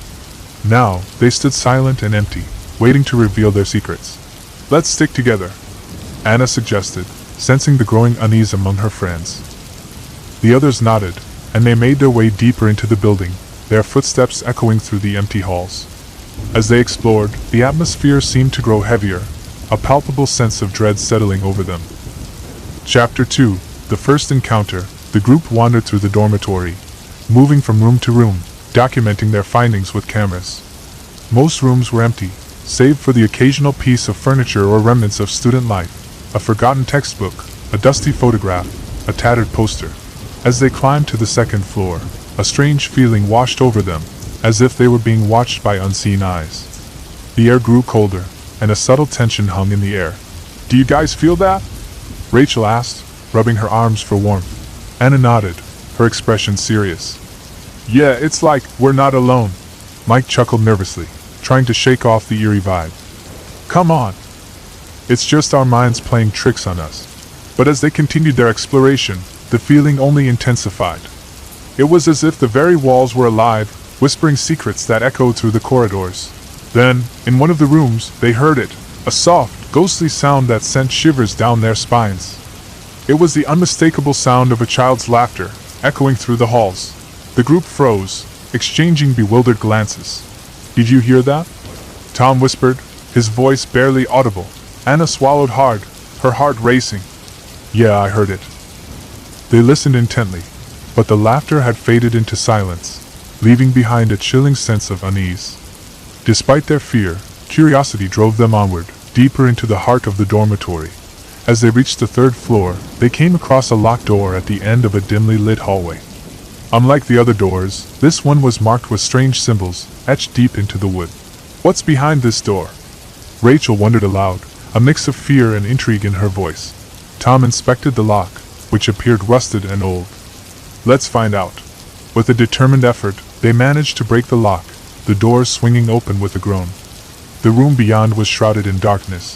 Speaker 1: Now, they stood silent and empty, waiting to reveal their secrets. "Let's stick together," Anna suggested, sensing the growing unease among her friends. The others nodded, and they made their way deeper into the building, their footsteps echoing through the empty halls. As they explored, the atmosphere seemed to grow heavier, a palpable sense of dread settling over them. Chapter 2. The First Encounter. The group wandered through the dormitory, moving from room to room, documenting their findings with cameras. Most rooms were empty, save for the occasional piece of furniture or remnants of student life, a forgotten textbook, a dusty photograph, a tattered poster. As they climbed to the second floor, a strange feeling washed over them, as if they were being watched by unseen eyes. The air grew colder, and a subtle tension hung in the air. "Do you guys feel that?" Rachel asked, rubbing her arms for warmth. Anna nodded, her expression serious. "Yeah, it's like we're not alone." Mike chuckled nervously, trying to shake off the eerie vibe. "Come on. It's just our minds playing tricks on us." But as they continued their exploration, the feeling only intensified. It was as if the very walls were alive, whispering secrets that echoed through the corridors. Then, in one of the rooms, they heard it, a soft, ghostly sound that sent shivers down their spines. It was the unmistakable sound of a child's laughter, echoing through the halls. The group froze, exchanging bewildered glances. "Did you hear that?" Tom whispered, his voice barely audible. Anna swallowed hard, her heart racing. "Yeah, I heard it." They listened intently, but the laughter had faded into silence, leaving behind a chilling sense of unease. Despite their fear, curiosity drove them onward, deeper into the heart of the dormitory. As they reached the third floor, they came across a locked door at the end of a dimly lit hallway. Unlike the other doors, this one was marked with strange symbols, etched deep into the wood. "What's behind this door?" Rachel wondered aloud, a mix of fear and intrigue in her voice. Tom inspected the lock, which appeared rusted and old. "Let's find out." With a determined effort, they managed to break the lock, the door swinging open with a groan. The room beyond was shrouded in darkness,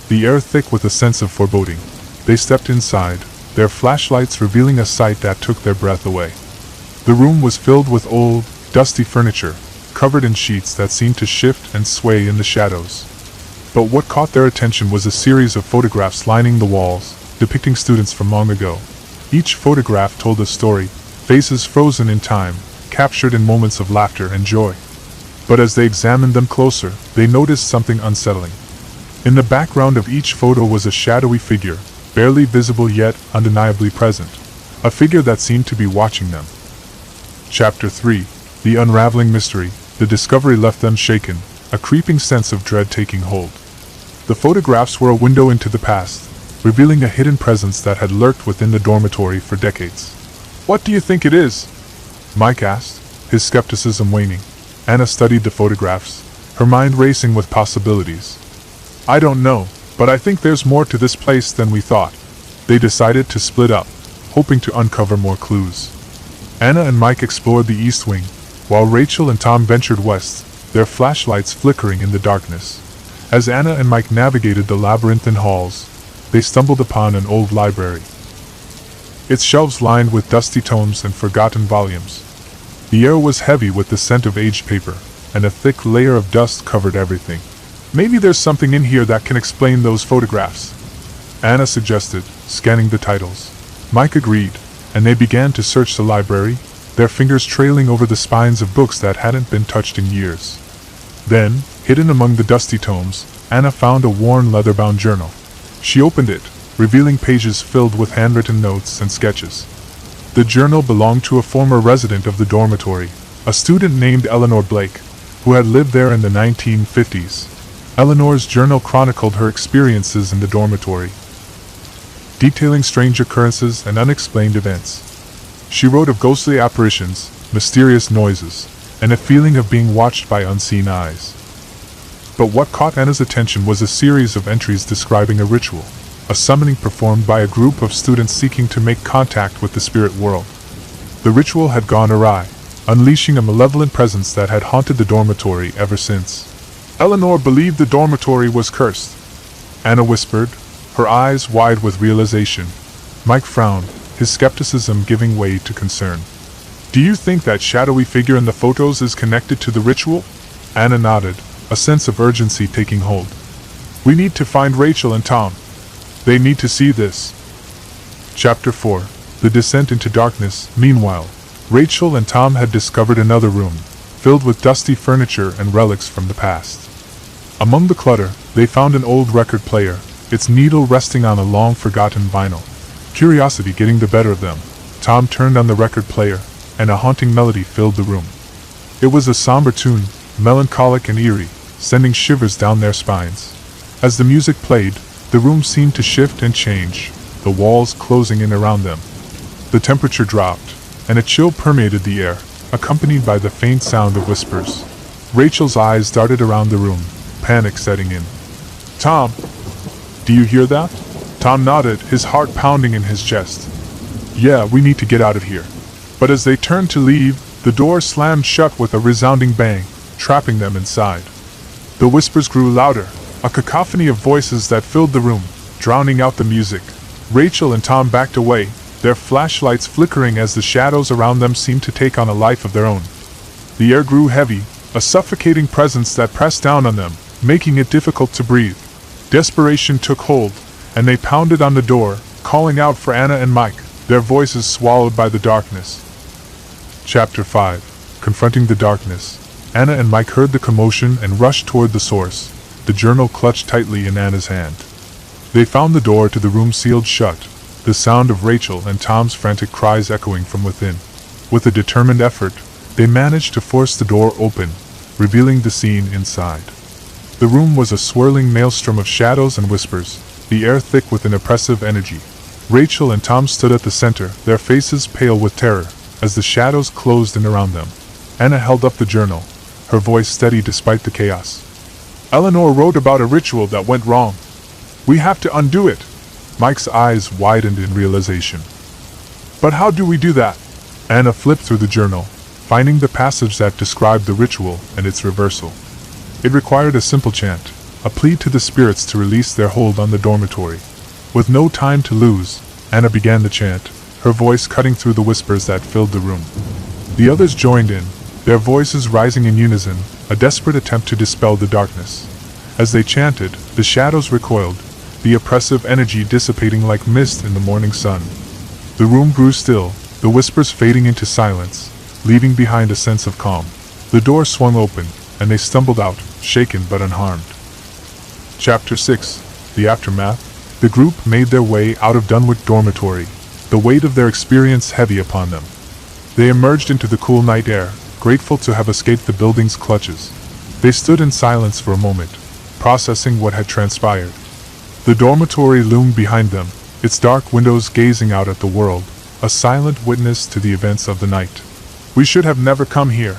Speaker 1: the air thick with a sense of foreboding. They stepped inside, their flashlights revealing a sight that took their breath away. The room was filled with old, dusty furniture, covered in sheets that seemed to shift and sway in the shadows. But what caught their attention was a series of photographs lining the walls, depicting students from long ago. Each photograph told a story, faces frozen in time, captured in moments of laughter and joy. But as they examined them closer, they noticed something unsettling. In the background of each photo was a shadowy figure, barely visible yet undeniably present. A figure that seemed to be watching them. Chapter 3. The Unraveling Mystery. The discovery left them shaken, a creeping sense of dread taking hold. The photographs were a window into the past, revealing a hidden presence that had lurked within the dormitory for decades. "What do you think it is?" Mike asked, his skepticism waning. Anna studied the photographs, her mind racing with possibilities. "I don't know, but I think there's more to this place than we thought." They decided to split up, hoping to uncover more clues. Anna and Mike explored the east wing, while Rachel and Tom ventured west, their flashlights flickering in the darkness. As Anna and Mike navigated the labyrinthine halls, they stumbled upon an old library. Its shelves lined with dusty tomes and forgotten volumes. The air was heavy with the scent of aged paper, and a thick layer of dust covered everything. "Maybe there's something in here that can explain those photographs," Anna suggested, scanning the titles. Mike agreed, and they began to search the library, their fingers trailing over the spines of books that hadn't been touched in years. Then, hidden among the dusty tomes, Anna found a worn leather-bound journal. She opened it, revealing pages filled with handwritten notes and sketches. The journal belonged to a former resident of the dormitory, a student named Eleanor Blake, who had lived there in the 1950s. Eleanor's journal chronicled her experiences in the dormitory, detailing strange occurrences and unexplained events. She wrote of ghostly apparitions, mysterious noises, and a feeling of being watched by unseen eyes. But what caught Anna's attention was a series of entries describing a ritual, a summoning performed by a group of students seeking to make contact with the spirit world. The ritual had gone awry, unleashing a malevolent presence that had haunted the dormitory ever since. Eleanor believed the dormitory was cursed, Anna whispered, her eyes wide with realization. Mike frowned, his skepticism giving way to concern. "Do you think that shadowy figure in the photos is connected to the ritual?" Anna nodded, a sense of urgency taking hold. "We need to find Rachel and Tom. They need to see this." Chapter 4. The Descent into Darkness. Meanwhile, Rachel and Tom had discovered another room, filled with dusty furniture and relics from the past. Among the clutter, they found an old record player, its needle resting on a long-forgotten vinyl. Curiosity getting the better of them, Tom turned on the record player, and a haunting melody filled the room. It was a somber tune, melancholic and eerie, sending shivers down their spines. As the music played, the room seemed to shift and change, the walls closing in around them. The temperature dropped, and a chill permeated the air, accompanied by the faint sound of whispers. Rachel's eyes darted around the room, panic setting in. "Tom, do you hear that?" Tom nodded, his heart pounding in his chest. "Yeah, we need to get out of here." But as they turned to leave, the door slammed shut with a resounding bang, trapping them inside. The whispers grew louder, a cacophony of voices that filled the room, drowning out the music. Rachel and Tom backed away, their flashlights flickering as the shadows around them seemed to take on a life of their own. The air grew heavy, a suffocating presence that pressed down on them, making it difficult to breathe. Desperation took hold, and they pounded on the door, calling out for Anna and Mike, their voices swallowed by the darkness. Chapter 5. Confronting the darkness. Anna and Mike heard the commotion and rushed toward the source, the journal clutched tightly in Anna's hand. They found the door to the room sealed shut, the sound of Rachel and Tom's frantic cries echoing from within. With a determined effort, they managed to force the door open, revealing the scene inside. The room was a swirling maelstrom of shadows and whispers, the air thick with an oppressive energy. Rachel and Tom stood at the center, their faces pale with terror, as the shadows closed in around them. Anna held up the journal, her voice steady despite the chaos. Eleanor wrote about a ritual that went wrong. We have to undo it. Mike's eyes widened in realization. But how do we do that? Anna flipped through the journal, finding the passage that described the ritual and its reversal. It required a simple chant, a plea to the spirits to release their hold on the dormitory. With no time to lose, Anna began the chant, her voice cutting through the whispers that filled the room. The others joined in, their voices rising in unison, a desperate attempt to dispel the darkness. As they chanted, the shadows recoiled, the oppressive energy dissipating like mist in the morning sun. The room grew still, the whispers fading into silence, leaving behind a sense of calm. The door swung open, and they stumbled out, shaken but unharmed. Chapter 6. The Aftermath. The group made their way out of Dunwich Dormitory, the weight of their experience heavy upon them. They emerged into the cool night air, grateful to have escaped the building's clutches. They stood in silence for a moment, processing what had transpired. The dormitory loomed behind them, its dark windows gazing out at the world, a silent witness to the events of the night. We should have never come here,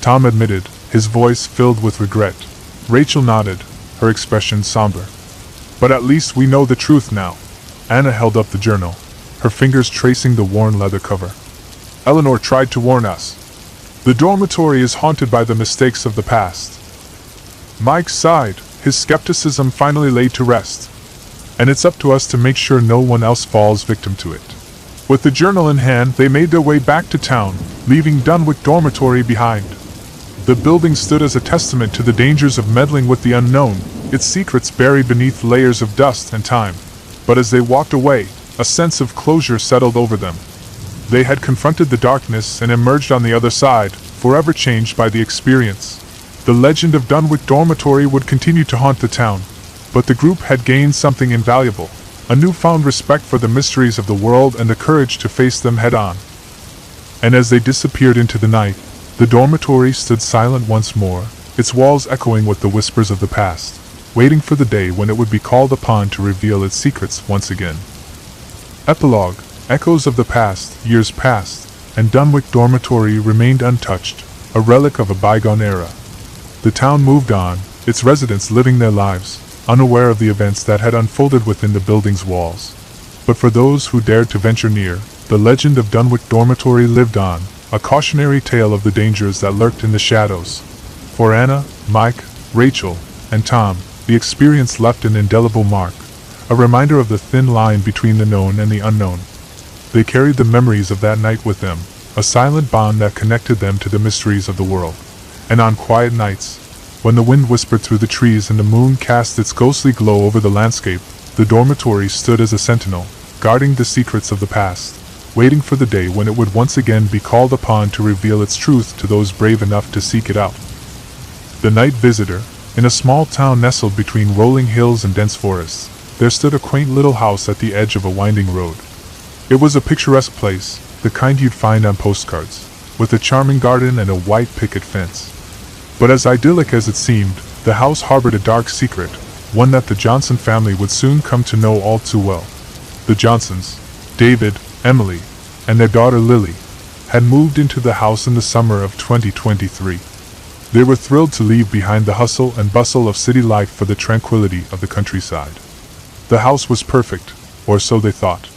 Speaker 1: Tom admitted, his voice filled with regret. Rachel nodded, her expression somber. But at least we know the truth now. Anna held up the journal, her fingers tracing the worn leather cover. Eleanor tried to warn us. The dormitory is haunted by the mistakes of the past. Mike sighed, his skepticism finally laid to rest. And it's up to us to make sure no one else falls victim to it. With the journal in hand, they made their way back to town, leaving Dunwich Dormitory behind. The building stood as a testament to the dangers of meddling with the unknown, its secrets buried beneath layers of dust and time. But as they walked away, a sense of closure settled over them. They had confronted the darkness and emerged on the other side, forever changed by the experience. The legend of Dunwich Dormitory would continue to haunt the town, but the group had gained something invaluable, a newfound respect for the mysteries of the world and the courage to face them head-on. And as they disappeared into the night, the dormitory stood silent once more, its walls echoing with the whispers of the past, waiting for the day when it would be called upon to reveal its secrets once again. Epilogue. Echoes of the past, years passed, and Dunwich Dormitory remained untouched, a relic of a bygone era. The town moved on, its residents living their lives, unaware of the events that had unfolded within the building's walls. But for those who dared to venture near, the legend of Dunwich Dormitory lived on, a cautionary tale of the dangers that lurked in the shadows. For Anna, Mike, Rachel, and Tom, the experience left an indelible mark, a reminder of the thin line between the known and the unknown. They carried the memories of that night with them, a silent bond that connected them to the mysteries of the world. And on quiet nights, when the wind whispered through the trees and the moon cast its ghostly glow over the landscape, the dormitory stood as a sentinel, guarding the secrets of the past, waiting for the day when it would once again be called upon to reveal its truth to those brave enough to seek it out. The Night Visitor. In a small town nestled between rolling hills and dense forests, there stood a quaint little house at the edge of a winding road. It was a picturesque place, the kind you'd find on postcards, with a charming garden and a white picket fence. But as idyllic as it seemed, the house harbored a dark secret, one that the Johnson family would soon come to know all too well. The Johnsons, David, Emily, and their daughter Lily, had moved into the house in the summer of 2023. They were thrilled to leave behind the hustle and bustle of city life for the tranquility of the countryside. The house was perfect, or so they thought.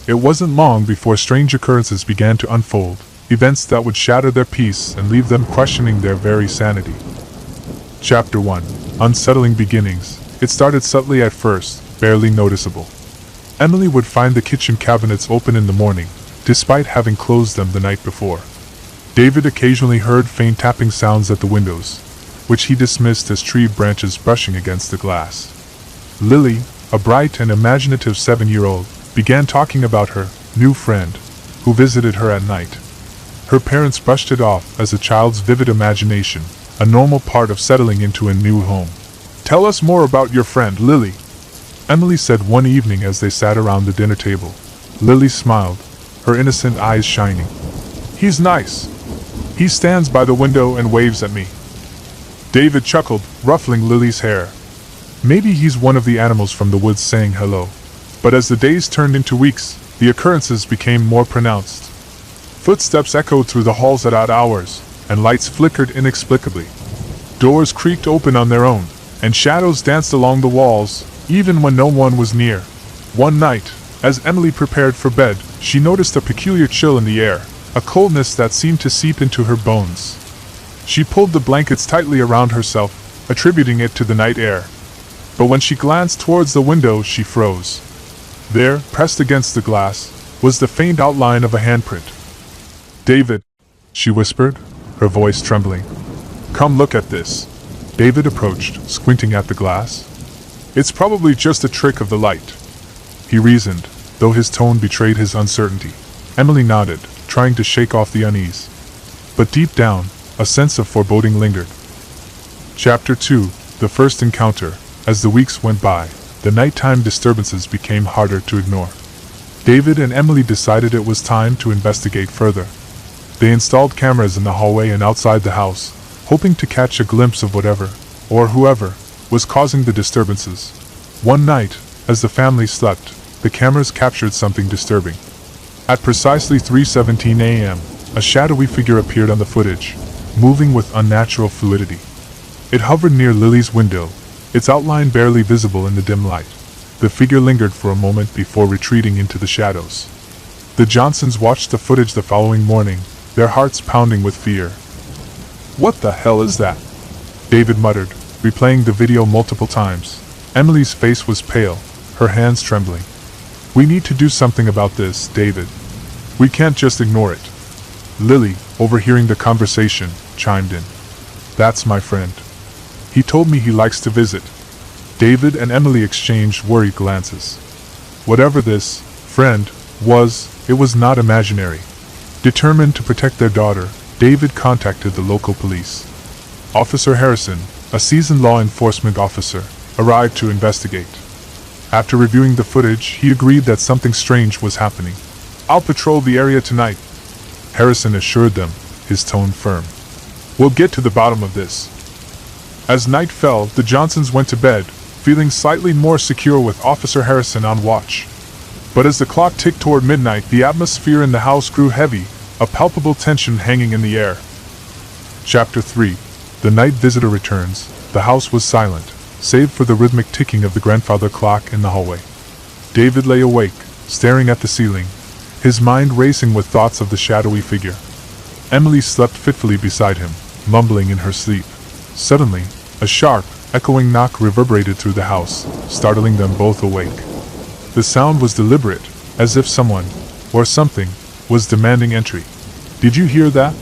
Speaker 1: It wasn't long before strange occurrences began to unfold, events that would shatter their peace and leave them questioning their very sanity. Chapter 1. Unsettling Beginnings. It started subtly at first, barely noticeable. Emily would find the kitchen cabinets open in the morning, despite having closed them the night before. David occasionally heard faint tapping sounds at the windows, which he dismissed as tree branches brushing against the glass. Lily, a bright and imaginative 7-year-old, began talking about her new friend, who visited her at night. Her parents brushed it off as a child's vivid imagination, a normal part of settling into a new home. "Tell us more about your friend, Lily," Emily said one evening as they sat around the dinner table. Lily smiled, her innocent eyes shining. "He's nice. He stands by the window and waves at me." David chuckled, ruffling Lily's hair. Maybe he's one of the animals from the woods saying hello. But as the days turned into weeks, the occurrences became more pronounced. Footsteps echoed through the halls at odd hours, and lights flickered inexplicably. Doors creaked open on their own, and shadows danced along the walls, even when no one was near. One night, as Emily prepared for bed, she noticed a peculiar chill in the air, a coldness that seemed to seep into her bones. She pulled the blankets tightly around herself, attributing it to the night air. But when she glanced towards the window, she froze. There, pressed against the glass, was the faint outline of a handprint. "David," she whispered, her voice trembling. "Come look at this." David approached, squinting at the glass. "It's probably just a trick of the light," he reasoned, though his tone betrayed his uncertainty. Emily nodded, trying to shake off the unease. But deep down, a sense of foreboding lingered. Chapter 2: The First Encounter. As the weeks went by, the nighttime disturbances became harder to ignore. David and Emily decided it was time to investigate further. They installed cameras in the hallway and outside the house, hoping to catch a glimpse of whatever, or whoever, was causing the disturbances. One night, as the family slept, the cameras captured something disturbing. At precisely 3:17 a.m., a shadowy figure appeared on the footage, moving with unnatural fluidity. It hovered near Lily's window, its outline barely visible in the dim light. The figure lingered for a moment before retreating into the shadows. The Johnsons watched the footage the following morning, their hearts pounding with fear. "What the hell is that?" David muttered, replaying the video multiple times. Emily's face was pale, her hands trembling. "We need to do something about this, David. We can't just ignore it." Lily, overhearing the conversation, chimed in. "That's my friend. He told me he likes to visit." David and Emily exchanged worried glances. Whatever this friend was, it was not imaginary. Determined to protect their daughter, David contacted the local police. Officer Harrison, a seasoned law enforcement officer, arrived to investigate. After reviewing the footage, he agreed that something strange was happening. "I'll patrol the area tonight," Harrison assured them, his tone firm. "We'll get to the bottom of this." As night fell, the Johnsons went to bed, feeling slightly more secure with Officer Harrison on watch. But as the clock ticked toward midnight, the atmosphere in the house grew heavy, a palpable tension hanging in the air. Chapter 3: The night visitor returns. The house was silent, save for the rhythmic ticking of the grandfather clock in the hallway. David lay awake, staring at the ceiling, his mind racing with thoughts of the shadowy figure. Emily slept fitfully beside him, mumbling in her sleep. Suddenly, a sharp, echoing knock reverberated through the house, startling them both awake. The sound was deliberate, as if someone, or something, was demanding entry. "Did you hear that?"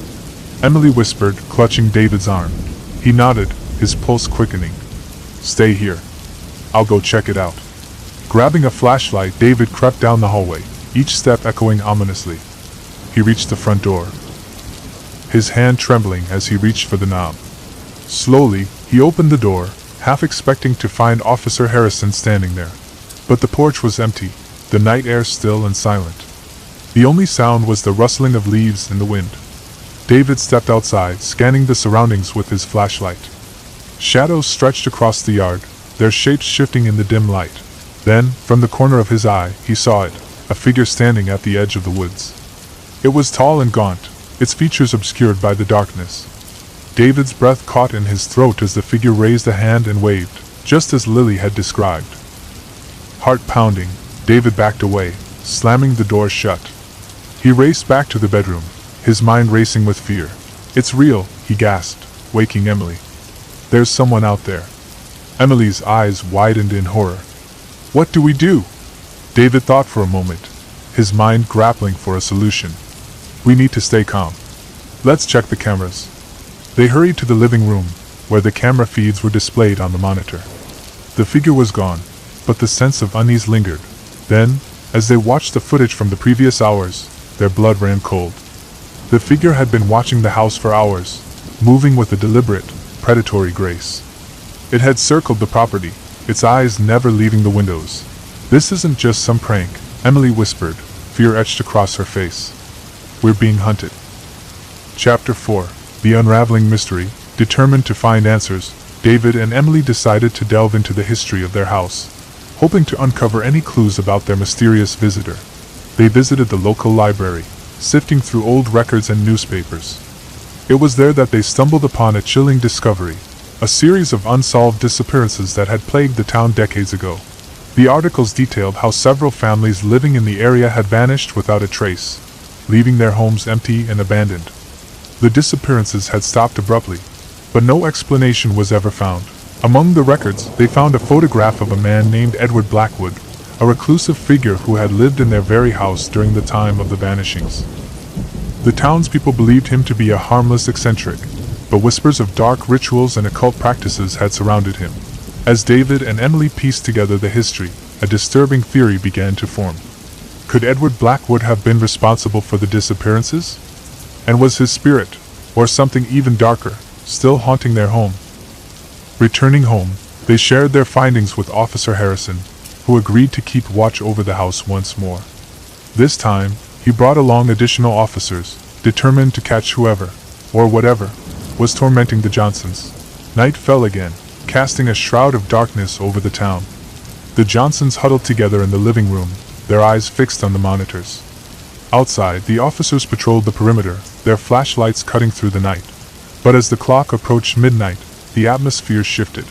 Speaker 1: Emily whispered, clutching David's arm. He nodded, his pulse quickening. "Stay here. I'll go check it out." Grabbing a flashlight, David crept down the hallway, each step echoing ominously. He reached the front door, his hand trembling as he reached for the knob. Slowly, he opened the door, half expecting to find Officer Harrison standing there. But the porch was empty, the night air still and silent. The only sound was the rustling of leaves in the wind. David stepped outside, scanning the surroundings with his flashlight. Shadows stretched across the yard, their shapes shifting in the dim light. Then, from the corner of his eye, he saw it, a figure standing at the edge of the woods. It was tall and gaunt, its features obscured by the darkness. David's breath caught in his throat as the figure raised a hand and waved, just as Lily had described. Heart pounding, David backed away, slamming the door shut. He raced back to the bedroom, his mind racing with fear. "It's real," he gasped, waking Emily. "There's someone out there." Emily's eyes widened in horror. "What do we do?" David thought for a moment, his mind grappling for a solution. "We need to stay calm. Let's check the cameras." They hurried to the living room, where the camera feeds were displayed on the monitor. The figure was gone, but the sense of unease lingered. Then, as they watched the footage from the previous hours, their blood ran cold. The figure had been watching the house for hours, moving with a deliberate, predatory grace. It had circled the property, its eyes never leaving the windows. "This isn't just some prank," Emily whispered, fear etched across her face. "We're being hunted." Chapter 4: The Unraveling Mystery. Determined to find answers, David and Emily decided to delve into the history of their house, hoping to uncover any clues about their mysterious visitor. They visited the local library, sifting through old records and newspapers. It was there that they stumbled upon a chilling discovery, a series of unsolved disappearances that had plagued the town decades ago. The articles detailed how several families living in the area had vanished without a trace, leaving their homes empty and abandoned. The disappearances had stopped abruptly, but no explanation was ever found. Among the records, they found a photograph of a man named Edward Blackwood, a reclusive figure who had lived in their very house during the time of the vanishings. The townspeople believed him to be a harmless eccentric, but whispers of dark rituals and occult practices had surrounded him. As David and Emily pieced together the history, a disturbing theory began to form. Could Edward Blackwood have been responsible for the disappearances? And was his spirit, or something even darker, still haunting their home? Returning home, they shared their findings with Officer Harrison, who agreed to keep watch over the house once more. This time, he brought along additional officers, determined to catch whoever, or whatever, was tormenting the Johnsons. Night fell again, casting a shroud of darkness over the town. The Johnsons huddled together in the living room, their eyes fixed on the monitors. Outside, the officers patrolled the perimeter, their flashlights cutting through the night. But as the clock approached midnight, the atmosphere shifted.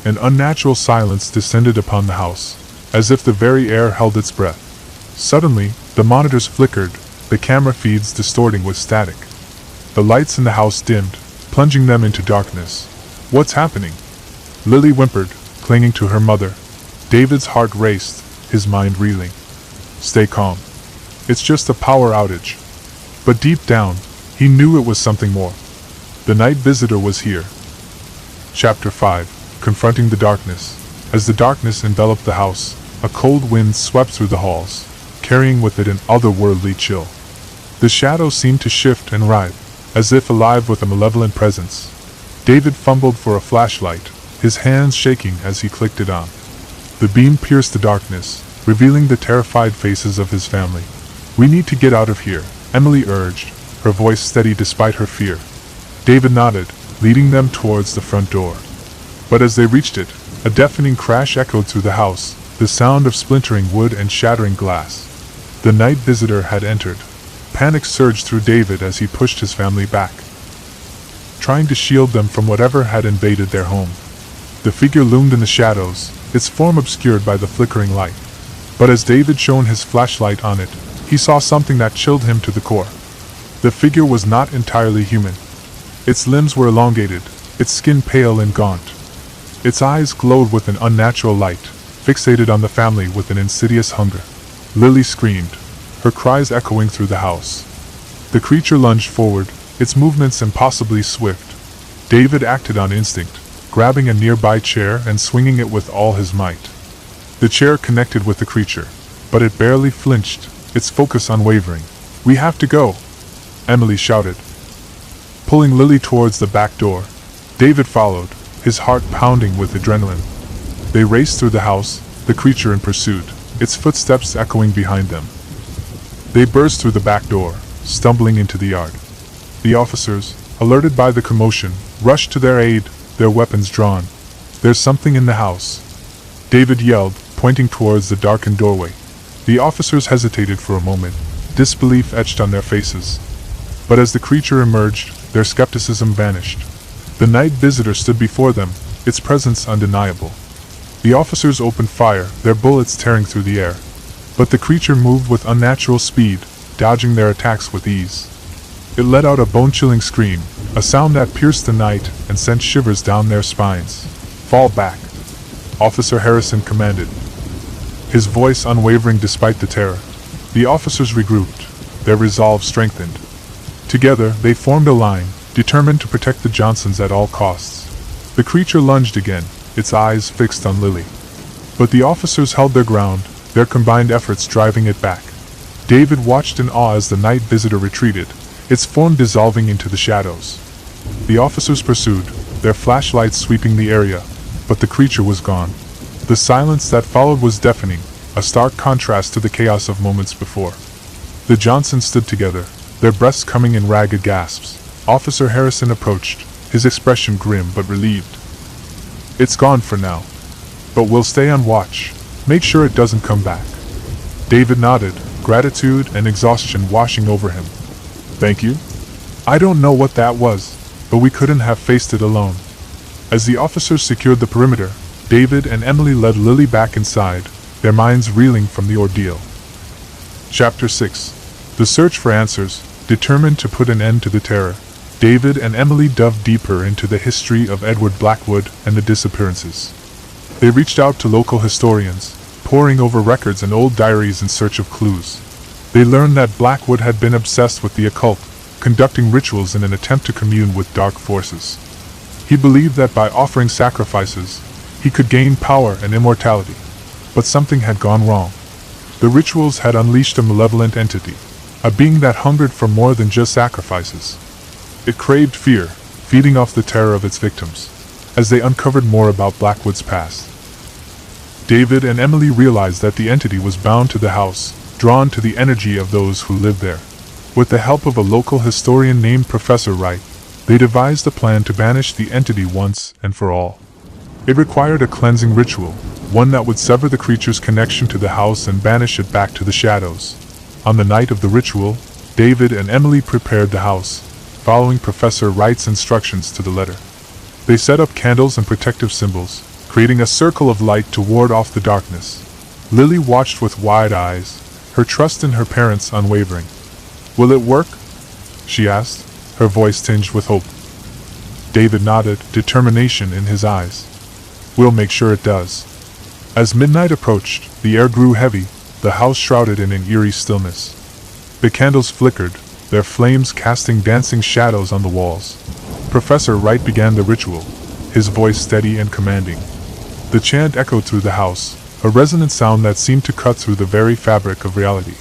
Speaker 1: An unnatural silence descended upon the house, as if the very air held its breath. Suddenly, the monitors flickered, the camera feeds distorting with static. The lights in the house dimmed, plunging them into darkness. "What's happening?" Lily whimpered, clinging to her mother. David's heart raced, his mind reeling. "Stay calm. It's just a power outage." But deep down, he knew it was something more. The night visitor was here. Chapter 5. Confronting the Darkness. As the darkness enveloped the house, a cold wind swept through the halls, carrying with it an otherworldly chill. The shadows seemed to shift and writhe, as if alive with a malevolent presence. David fumbled for a flashlight, his hands shaking as he clicked it on. The beam pierced the darkness, revealing the terrified faces of his family. "We need to get out of here," Emily urged, her voice steady despite her fear. David nodded, leading them towards the front door. But as they reached it, a deafening crash echoed through the house, the sound of splintering wood and shattering glass. The night visitor had entered. Panic surged through David as he pushed his family back, trying to shield them from whatever had invaded their home. The figure loomed in the shadows, its form obscured by the flickering light. But as David shone his flashlight on it, he saw something that chilled him to the core. The figure was not entirely human. Its limbs were elongated, its skin pale and gaunt. Its eyes glowed with an unnatural light, fixated on the family with an insidious hunger. Lily screamed, her cries echoing through the house. The creature lunged forward, its movements impossibly swift. David acted on instinct, grabbing a nearby chair and swinging it with all his might. The chair connected with the creature, but it barely flinched, its focus unwavering. "We have to go!" Emily shouted, pulling Lily towards the back door. David followed, his heart pounding with adrenaline. They raced through the house, the creature in pursuit, its footsteps echoing behind them. They burst through the back door, stumbling into the yard. The officers, alerted by the commotion, rushed to their aid, their weapons drawn. "There's something in the house," David yelled, pointing towards the darkened doorway. The officers hesitated for a moment, disbelief etched on their faces. But as the creature emerged, their skepticism vanished. The night visitor stood before them, its presence undeniable. The officers opened fire, their bullets tearing through the air. But the creature moved with unnatural speed, dodging their attacks with ease. It let out a bone-chilling scream, a sound that pierced the night and sent shivers down their spines. "Fall back," Officer Harrison commanded, his voice unwavering despite the terror. The officers regrouped, their resolve strengthened. Together, they formed a line, determined to protect the Johnsons at all costs. The creature lunged again, its eyes fixed on Lily. But the officers held their ground, their combined efforts driving it back. David watched in awe as the night visitor retreated, its form dissolving into the shadows. The officers pursued, their flashlights sweeping the area, but the creature was gone. The silence that followed was deafening, a stark contrast to the chaos of moments before. The Johnsons stood together, their breaths coming in ragged gasps. Officer Harrison approached, his expression grim but relieved. It's gone for now. But we'll stay on watch. Make sure it doesn't come back. David nodded, gratitude and exhaustion washing over him. Thank you? I don't know what that was, but we couldn't have faced it alone. As the officers secured the perimeter, David and Emily led Lily back inside, their minds reeling from the ordeal. Chapter 6. The Search for Answers. Determined to put an end to the terror, David and Emily delved deeper into the history of Edward Blackwood and the disappearances. They reached out to local historians, poring over records and old diaries in search of clues. They learned that Blackwood had been obsessed with the occult, conducting rituals in an attempt to commune with dark forces. He believed that by offering sacrifices, he could gain power and immortality. But something had gone wrong. The rituals had unleashed a malevolent entity, a being that hungered for more than just sacrifices. It craved fear, feeding off the terror of its victims. As they uncovered more about Blackwood's past, David and Emily realized that the entity was bound to the house, drawn to the energy of those who lived there. With the help of a local historian named Professor Wright, they devised a plan to banish the entity once and for all. It required a cleansing ritual, one that would sever the creature's connection to the house and banish it back to the shadows. On the night of the ritual, David and Emily prepared the house, following Professor Wright's instructions to the letter. They set up candles and protective symbols, creating a circle of light to ward off the darkness. Lily watched with wide eyes, her trust in her parents unwavering. "Will it work?" she asked, her voice tinged with hope. David nodded, determination in his eyes. "We'll make sure it does." As midnight approached, the air grew heavy, the house shrouded in an eerie stillness. The candles flickered, their flames casting dancing shadows on the walls. Professor Wright began the ritual, his voice steady and commanding. The chant echoed through the house, a resonant sound that seemed to cut through the very fabric of reality.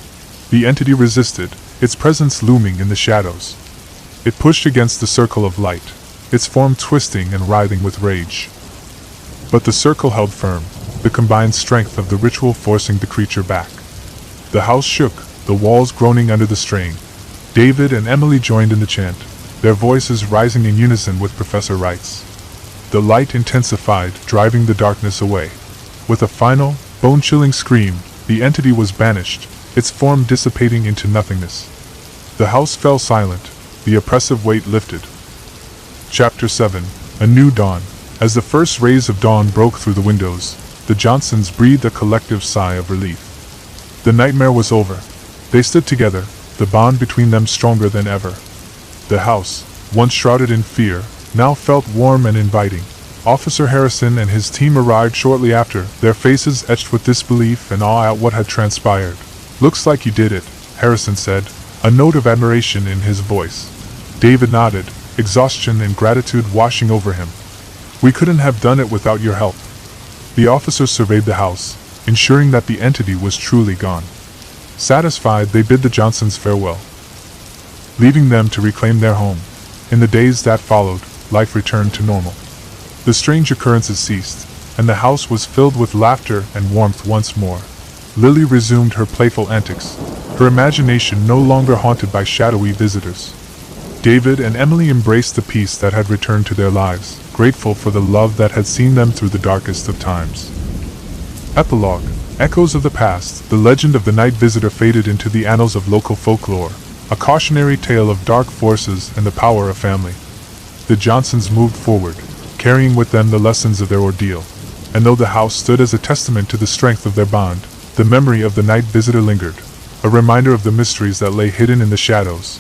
Speaker 1: The entity resisted, its presence looming in the shadows. It pushed against the circle of light, its form twisting and writhing with rage. But the circle held firm, the combined strength of the ritual forcing the creature back. The house shook, the walls groaning under the strain. David and Emily joined in the chant, their voices rising in unison with Professor Wright's. The light intensified, driving the darkness away. With a final, bone-chilling scream, the entity was banished, its form dissipating into nothingness. The house fell silent, the oppressive weight lifted. Chapter 7. A New Dawn. As the first rays of dawn broke through the windows, the Johnsons breathed a collective sigh of relief. The nightmare was over. They stood together, the bond between them stronger than ever. The house, once shrouded in fear, now felt warm and inviting. Officer Harrison and his team arrived shortly after, their faces etched with disbelief and awe at what had transpired. "Looks like you did it," Harrison said, a note of admiration in his voice. David nodded, exhaustion and gratitude washing over him. "We couldn't have done it without your help." The officers surveyed the house, ensuring that the entity was truly gone. Satisfied, they bid the Johnsons farewell, leaving them to reclaim their home. In the days that followed, life returned to normal. The strange occurrences ceased, and the house was filled with laughter and warmth once more. Lily resumed her playful antics, her imagination no longer haunted by shadowy visitors. David and Emily embraced the peace that had returned to their lives, grateful for the love that had seen them through the darkest of times. Epilogue. Echoes of the past, the legend of the night visitor faded into the annals of local folklore, a cautionary tale of dark forces and the power of family. The Johnsons moved forward, carrying with them the lessons of their ordeal, and though the house stood as a testament to the strength of their bond, the memory of the night visitor lingered, a reminder of the mysteries that lay hidden in the shadows.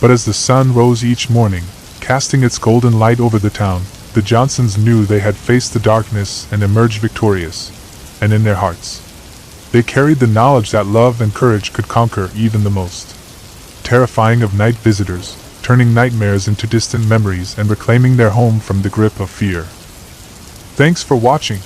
Speaker 1: But as the sun rose each morning, casting its golden light over the town, the Johnsons knew they had faced the darkness and emerged victorious, and in their hearts, they carried the knowledge that love and courage could conquer even the most terrifying of night visitors, turning nightmares into distant memories and reclaiming their home from the grip of fear. Thanks for watching.